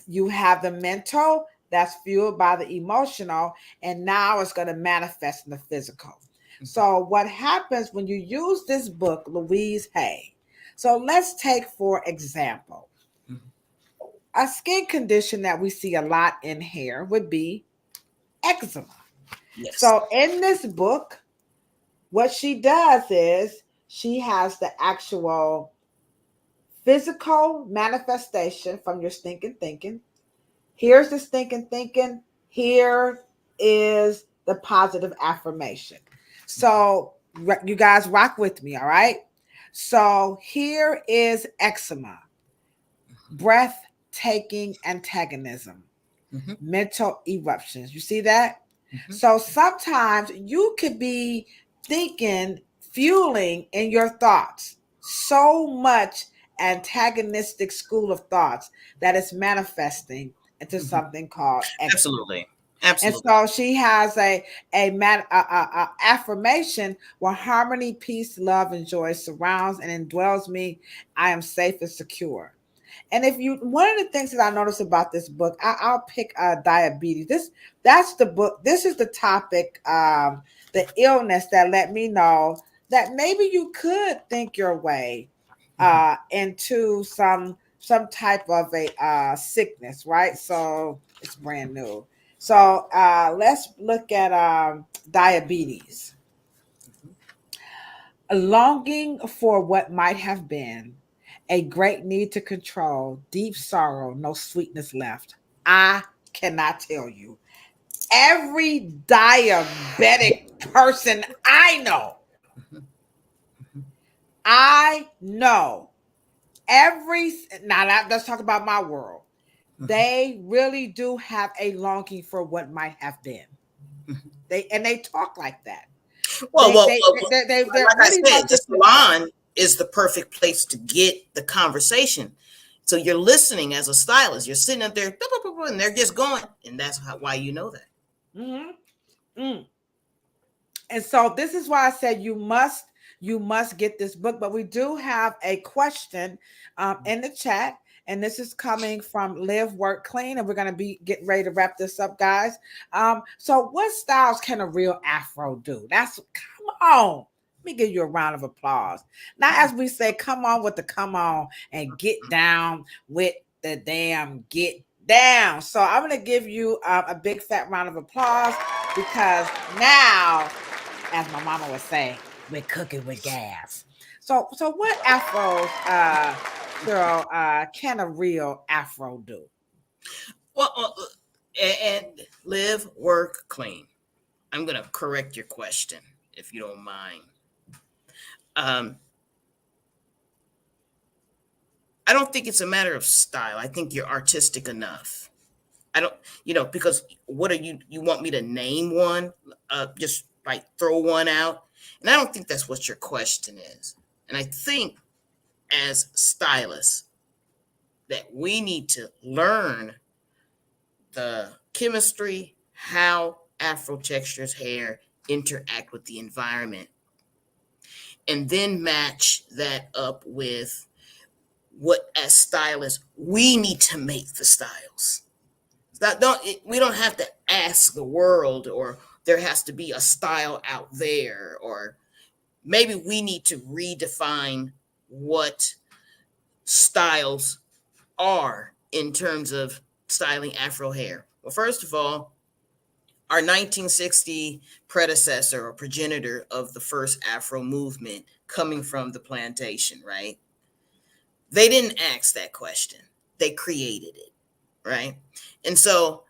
you have the mental that's fueled by the emotional, and now it's going to manifest in the physical. So what happens when you use this book, Louise Hay? So let's take, for example, a skin condition that we see a lot in hair would be eczema. Yes. So in this book, what she does is she has the actual physical manifestation from your stinking thinking. Here's the stinking thinking. Here is the positive affirmation. So you guys rock with me, all right? So here is eczema, breathtaking antagonism, mental eruptions. You see that? So sometimes you could be thinking, fueling in your thoughts so much antagonistic school of thoughts that it's manifesting into something called eczema. Absolutely. And so she has a affirmation where harmony, peace, love, and joy surrounds and indwells me. I am safe and secure. And one of the things that I noticed about this book, I'll pick diabetes. That's the book. This is the topic, the illness that let me know that maybe you could think your way into some type of a sickness, right? So it's brand new. So let's look at diabetes. A longing for what might have been, a great need to control, deep sorrow, no sweetness left. I cannot tell you. Every diabetic person I know, let's talk about my world. They really do have a longing for what might have been. They talk like that. Well, like I said, the salon is the perfect place to get the conversation. So you're listening as a stylist. You're sitting up there, and they're just going, and that's why you know that. And so this is why I said you must get this book. But we do have a question in the chat, and this is coming from Live Work Clean, and we're gonna be getting ready to wrap this up, guys. So what styles can a real Afro do? That's come on. Let me give you a round of applause. Now, as we say, come on with the come on and get down with the damn get down. So I'm gonna give you a big fat round of applause because now, as my mama would say, we're cooking with gas. So what afros, girl, can a real Afro do? Well, and live, work, clean. I'm gonna correct your question if you don't mind. I don't think it's a matter of style. I think you're artistic enough. I don't, because what are you want me to name one? Just like throw one out? And I don't think that's what your question is. And I think as stylists that we need to learn the chemistry, how Afro textures hair interact with the environment, and then match that up with what as stylists we need to make the styles. We don't have to ask the world, or there has to be a style out there, or maybe we need to redefine what styles are in terms of styling Afro hair. Well, first of all, our 1960 predecessor or progenitor of the first Afro movement coming from the plantation, right? They didn't ask that question. They created it, right? And so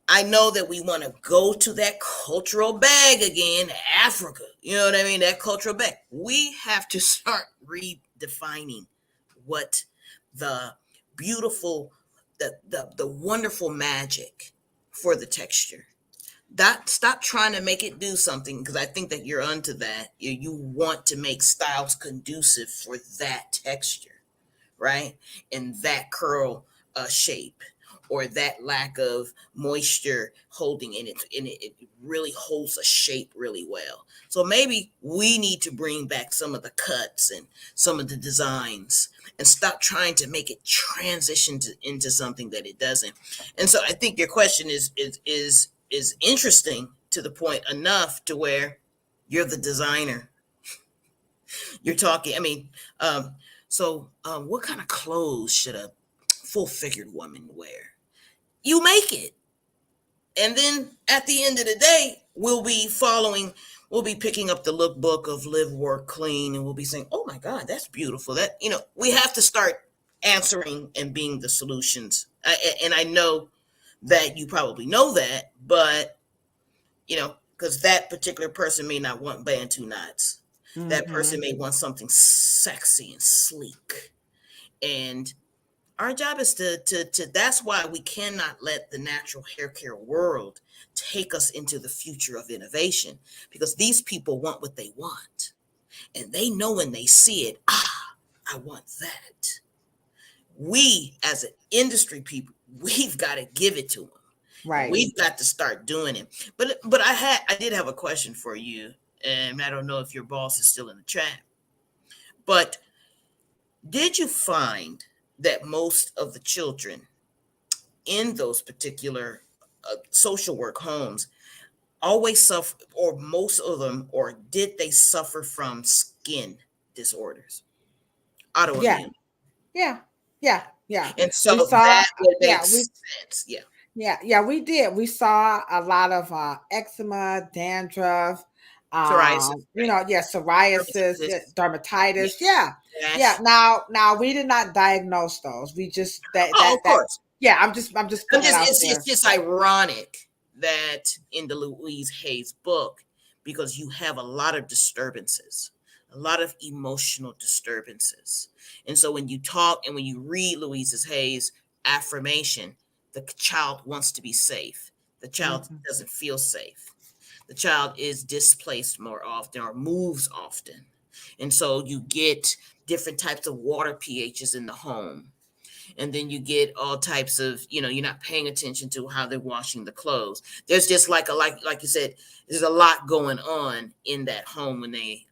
I know that we want to go to that cultural bag again, Africa. You know what I mean? That cultural bag. We have to start redefining what the beautiful, the wonderful magic for the texture. Stop trying to make it do something, because I think that you're onto that. You want to make styles conducive for that texture, right? And that curl shape, or that lack of moisture holding in it, and it really holds a shape really well. So maybe we need to bring back some of the cuts and some of the designs and stop trying to make it transition into something that it doesn't. And so I think your question is interesting to the point enough to where you're the designer. You're talking, I mean, what kind of clothes should a full-figured woman wear? You make it. And then at the end of the day, we'll be picking up the lookbook of Live, Work, Clean, and we'll be saying, oh my God, that's beautiful. That, we have to start answering and being the solutions. And I know that you probably know that, but, because that particular person may not want Bantu knots. Mm-hmm. That person may want something sexy and sleek. And our job is to that's why we cannot let the natural hair care world take us into the future of innovation, because these people want what they want, and they know when they see it, I want that. We as an industry people, we've got to give it to them. Right. We've got to start doing it. But I did have a question for you, and I don't know if your boss is still in the chat, but did you find that most of the children in those particular social work homes always suffer, or most of them, or did they suffer from skin disorders? Autoimmune. Yeah. And so that would make sense. Yeah, we did. We saw a lot of eczema, dandruff, psoriasis, psoriasis, dermatitis. Yeah. Now we did not diagnose those. We just of course. Yeah, I'm just it's just ironic that in the Louise Hayes book, because you have a lot of disturbances, a lot of emotional disturbances. And so when you talk and when you read Louise Hayes' affirmation, the child wants to be safe. The child doesn't feel safe. The child is displaced more often or moves often. And so you get different types of water pHs in the home. and then you get all types of, you're not paying attention to how they're washing the clothes. There's just like you said, there's a lot going on in that home when they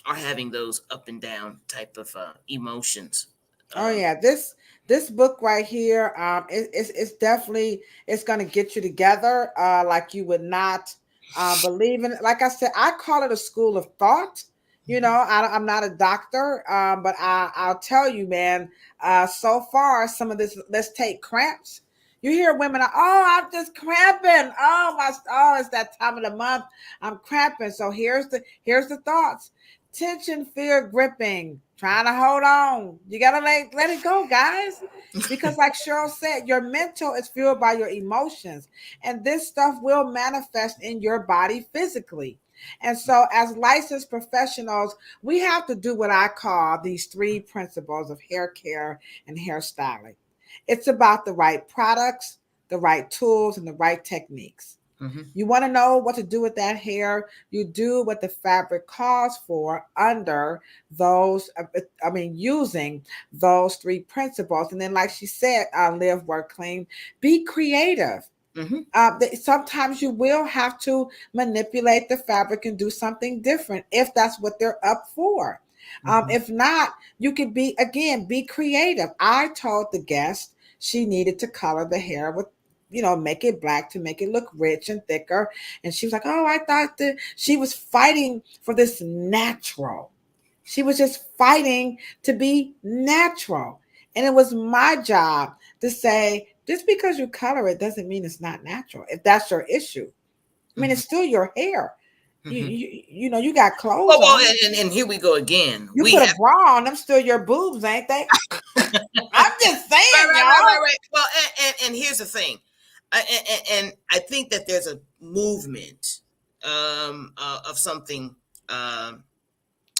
are having those up and down type of emotions. Oh yeah, this book right here, it's definitely, it's gonna get you together, like you would not believe in it. Like I said, I call it a school of thought. I'm not a doctor, but I'll tell you, man. So far, some of this, let's take cramps. You hear women, oh, I'm just cramping. Oh, it's that time of the month. I'm cramping. So here's the thoughts. Tension, fear, gripping, trying to hold on. You gotta let it go, guys. Because like Cheryl said, your mental is fueled by your emotions, and this stuff will manifest in your body physically. And so as licensed professionals, we have to do what I call these 3 principles of hair care and hairstyling. It's about the right products, the right tools, and the right techniques. You want to know what to do with that hair. You do what the fabric calls for under those, using those 3 principles. And then, like she said, live, work, clean, be creative. Sometimes you will have to manipulate the fabric and do something different if that's what they're up for. If not, you could be creative. I told the guest she needed to color the hair with, make it black to make it look rich and thicker. And she was like, oh, I thought that she was fighting for this natural. She was just fighting to be natural. And it was my job to say, just because you color it doesn't mean it's not natural. If that's your issue, I mean, it's still your hair. You got clothes on. And here we go again. You put a bra on them, still your boobs, ain't they? I'm just saying, right. Well, and here's the thing. And I think that there's a movement of something.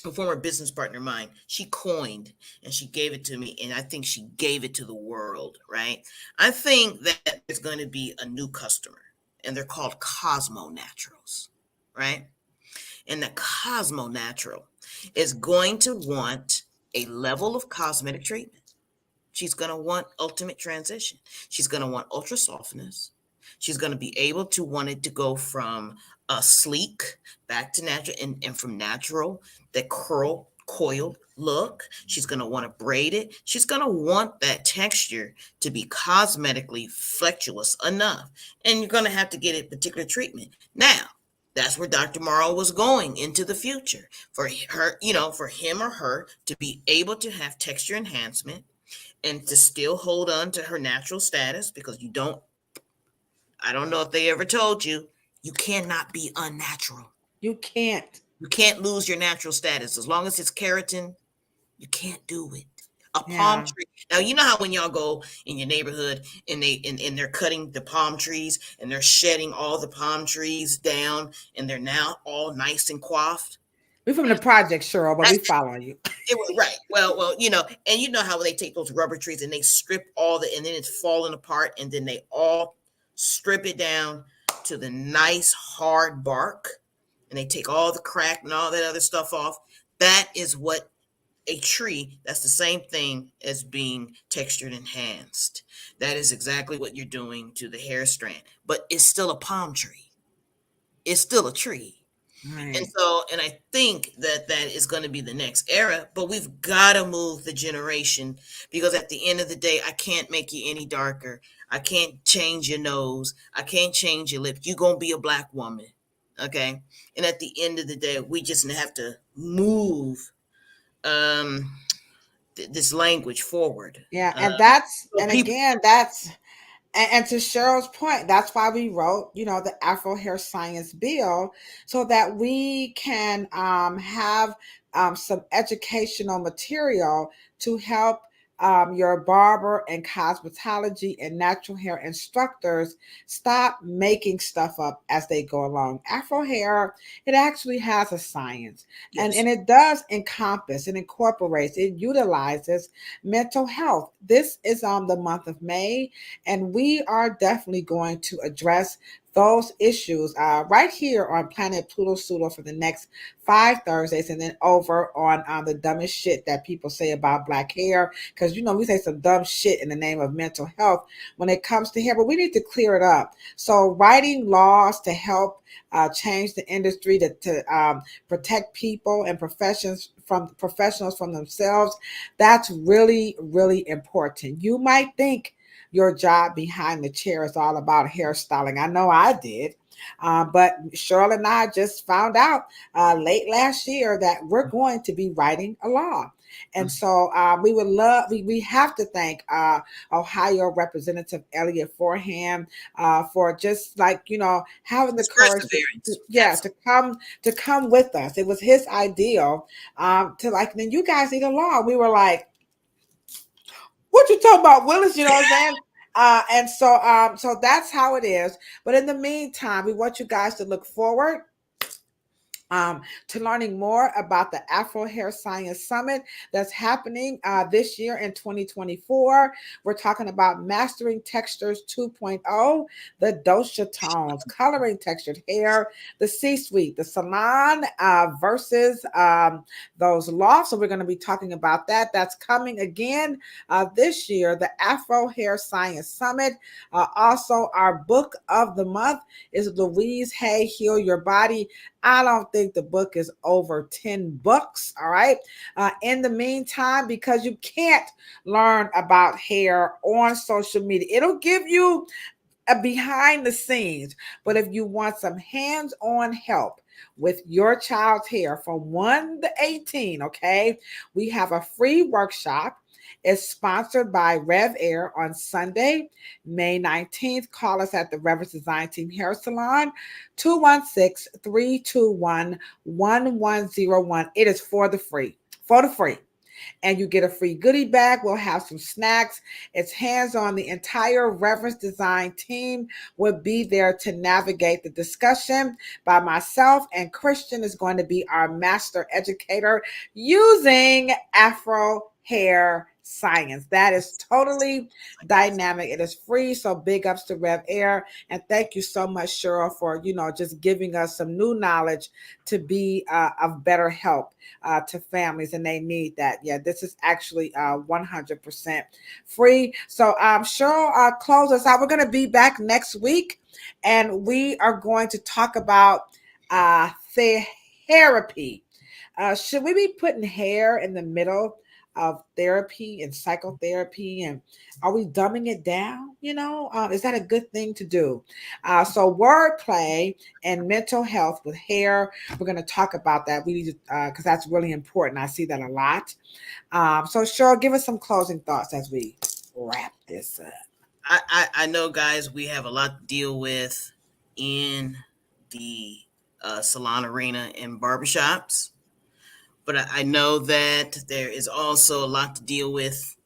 A former business partner of mine, she coined and she gave it to me, and I think she gave it to the world, right? I think that there's going to be a new customer, and they're called Cosmo Naturals, right? And the Cosmo Natural is going to want a level of cosmetic treatment. She's going to want ultimate transition. She's going to want ultra softness. She's going to be able to want it to go from a sleek back to natural, and from natural, that coiled look. She's going to want to braid it. She's going to want that texture to be cosmetically flexuous enough. And you're going to have to get a particular treatment. Now, that's where Dr. Morrow was going into the future. For her, for him or her to be able to have texture enhancement and to still hold on to her natural status, because I don't know if they ever told you, you cannot be unnatural. You can't. You can't lose your natural status. As long as it's keratin, you can't do it. A palm tree. Now, you know how when y'all go in your neighborhood and they're cutting the palm trees and they're shedding all the palm trees down and they're now all nice and coiffed? We're from the project, Cheryl, but we follow you. Right. Well, and you know how they take those rubber trees and they strip and then it's falling apart, and then they all strip it down to the nice hard bark, and they take all the crack and all that other stuff off. That is what a tree, that's the same thing as being textured enhanced. That is exactly what you're doing to the hair strand, but it's still a palm tree. It's still a tree. Right. And I think that is going to be the next era, but we've got to move the generation, because at the end of the day, I can't make you any darker. I can't change your nose. I can't change your lip. You're going to be a black woman. Okay. And at the end of the day, we just have to move this language forward. Yeah. And and to Cheryl's point, that's why we wrote, the Afro Hair Science bill, so that we can have some educational material to help your barber and cosmetology and natural hair instructors stop making stuff up as they go along. Afro hair, it actually has a science. Yes. And it does encompass, it incorporates, it utilizes mental health. This is the month of May, and we are definitely going to address those issues right here on Planet Pluto Pseudo for the next 5 Thursdays, and then over on the dumbest shit that people say about black hair. Because, you know, we say some dumb shit in the name of mental health when it comes to hair, but we need to clear it up. So writing laws to help change the industry to protect people and professionals from themselves, that's really, really important. You might think your job behind the chair is all about hairstyling. I know I did. But Shirley and I just found out late last year that we're going to be writing a law. And so we have to thank Ohio Representative Elliott Forham for just like, you know, having the courage to come with us. It was his ideal to like, then you guys need a law. We were like, what you talking about, Willis? You know what I'm saying? And so that's how it is. But in the meantime, we want you guys to look forward to learning more about the Afro Hair Science Summit that's happening this year in 2024. We're talking about Mastering Textures 2.0, the dosha tones, coloring textured hair, the C-suite, the salon versus those lofts. So we're going to be talking about that. That's coming again this year, the Afro Hair Science Summit. Also, our book of the month is Louise Hay, Heal Your Body. I don't think the book is over $10. All right. In the meantime, because you can't learn about hair on social media, it'll give you a behind the scenes. But if you want some hands-on help with your child's hair from 1 to 18, okay, we have a free workshop. It's sponsored by Rev Air on Sunday, May 19th. Call us at the Reverend's Design Team Hair Salon, 216-321-1101. It is for the free. And you get a free goodie bag. We'll have some snacks. It's hands-on. The entire Reverence Design team will be there to navigate the discussion by myself, and Christian is going to be our master educator using Afro Hair Science. That is totally dynamic. It is free. So big ups to Rev Air. And thank you so much, Cheryl, for, you know, just giving us some new knowledge to be of better help to families, and they need that. Yeah, this is actually 100% free. So Cheryl, close us out. We're going to be back next week, and we are going to talk about therapy. Should we be putting hair in the middle of therapy and psychotherapy, and are we dumbing it down? You know, is that a good thing to do? So wordplay and mental health with hair, we're going to talk about that. We need to, because that's really important. I see that a lot. So Cheryl, give us some closing thoughts as we wrap this up. I know, guys, we have a lot to deal with in the salon arena and barbershops. But I know that there is also a lot to deal with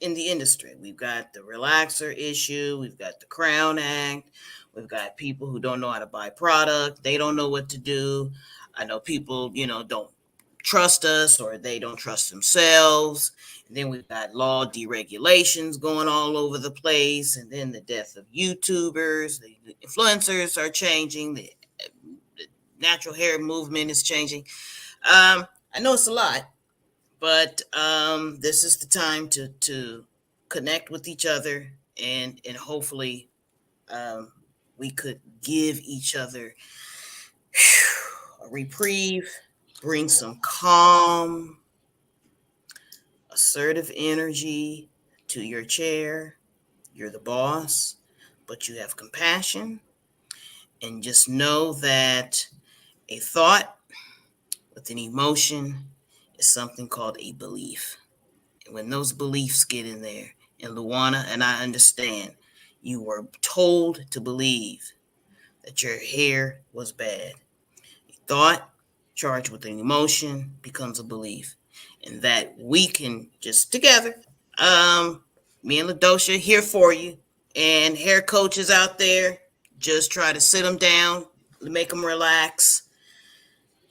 in the industry. We've got the relaxer issue. We've got the Crown Act. We've got people who don't know how to buy product. They don't know what to do. I know people, you know, don't trust us, or they don't trust themselves. And then we've got law deregulations going all over the place. And then the death of YouTubers. The influencers are changing. The natural hair movement is changing. I know it's a lot, but this is the time to connect with each other, and hopefully we could give each other a reprieve, bring some calm, assertive energy to your chair. You're the boss, but you have compassion, and just know that a thought with an emotion is something called a belief. And when those beliefs get in there, and Luana, and I understand, you were told to believe that your hair was bad. A thought charged with an emotion becomes a belief. And that we can just together, me and LaDosha here for you, and hair coaches out there, just try to sit them down, make them relax,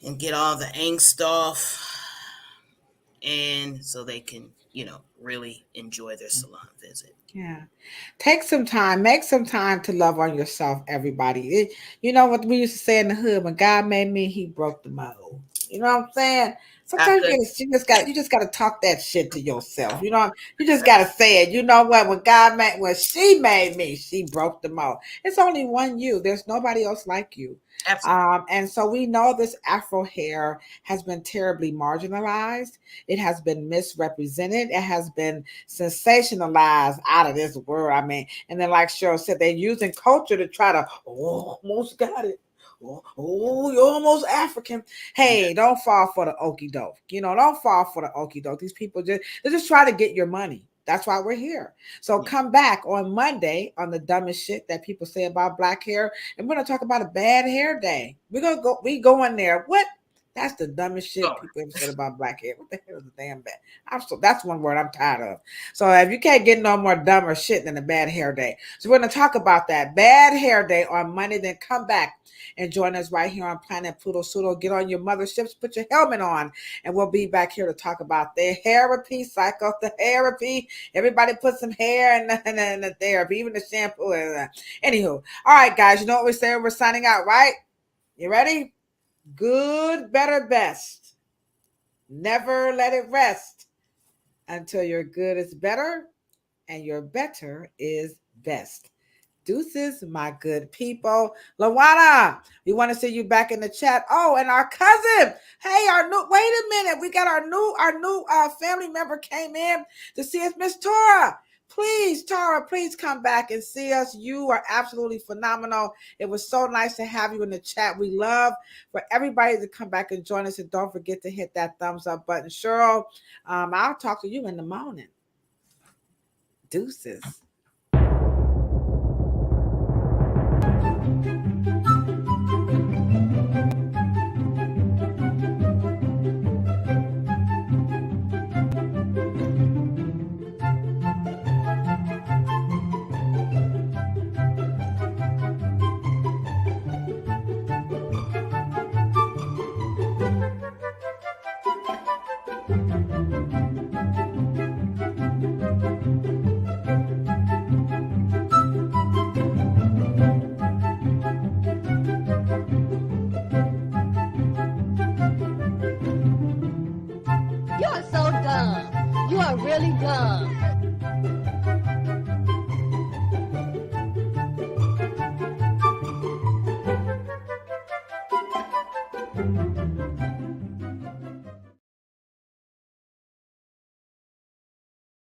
and get all the angst off, and so they can, you know, really enjoy their salon visit. Yeah. Take some time, make some time to love on yourself, everybody. You know what we used to say in the hood, when God made me, he broke the mold. You know what I'm saying? I Sometimes could. you just gotta talk that shit to yourself. You know, you just gotta say it. You know what? When she made me, she broke the mold. It's only one you. There's nobody else like you. Absolutely. And so we know this Afro hair has been terribly marginalized. It has been misrepresented. It has been sensationalized out of this world. I mean, and then like Cheryl said, they're using culture to try to, oh, almost got it. Oh, you're almost African. Hey, don't fall for the okie doke. You know, don't fall for the okie doke. These people they just try to get your money. That's why we're here. So Yeah. come back on Monday on the dumbest shit that people say about black hair, and we're gonna talk about a bad hair day. We go in there. What? That's the dumbest shit Sure. people ever said about black hair. What the hell is a damn bad? That's one word I'm tired of. So if you can't get no more dumber shit than a bad hair day. So we're gonna talk about that bad hair day on Monday, then come back and join us right here on Planet Pluto Pseudo. Get on your motherships, put your helmet on, and we'll be back here to talk about the therapy, psychotherapy. Everybody put some hair in the therapy, even the shampoo. Anywho, all right, guys, you know what we say? We're signing out, right? You ready? Good, better, best. Never let it rest until your good is better and your better is best. Deuces, my good people. Lawana, we want to see you back in the chat. Oh, and our cousin. Hey, wait a minute. We got our new family member came in to see us, Miss Tora. Please, Tara, please come back and see us. You are absolutely phenomenal. It was so nice to have you in the chat. We love for everybody to come back and join us. And don't forget to hit that thumbs up button. Cheryl, I'll talk to you in the morning. Deuces.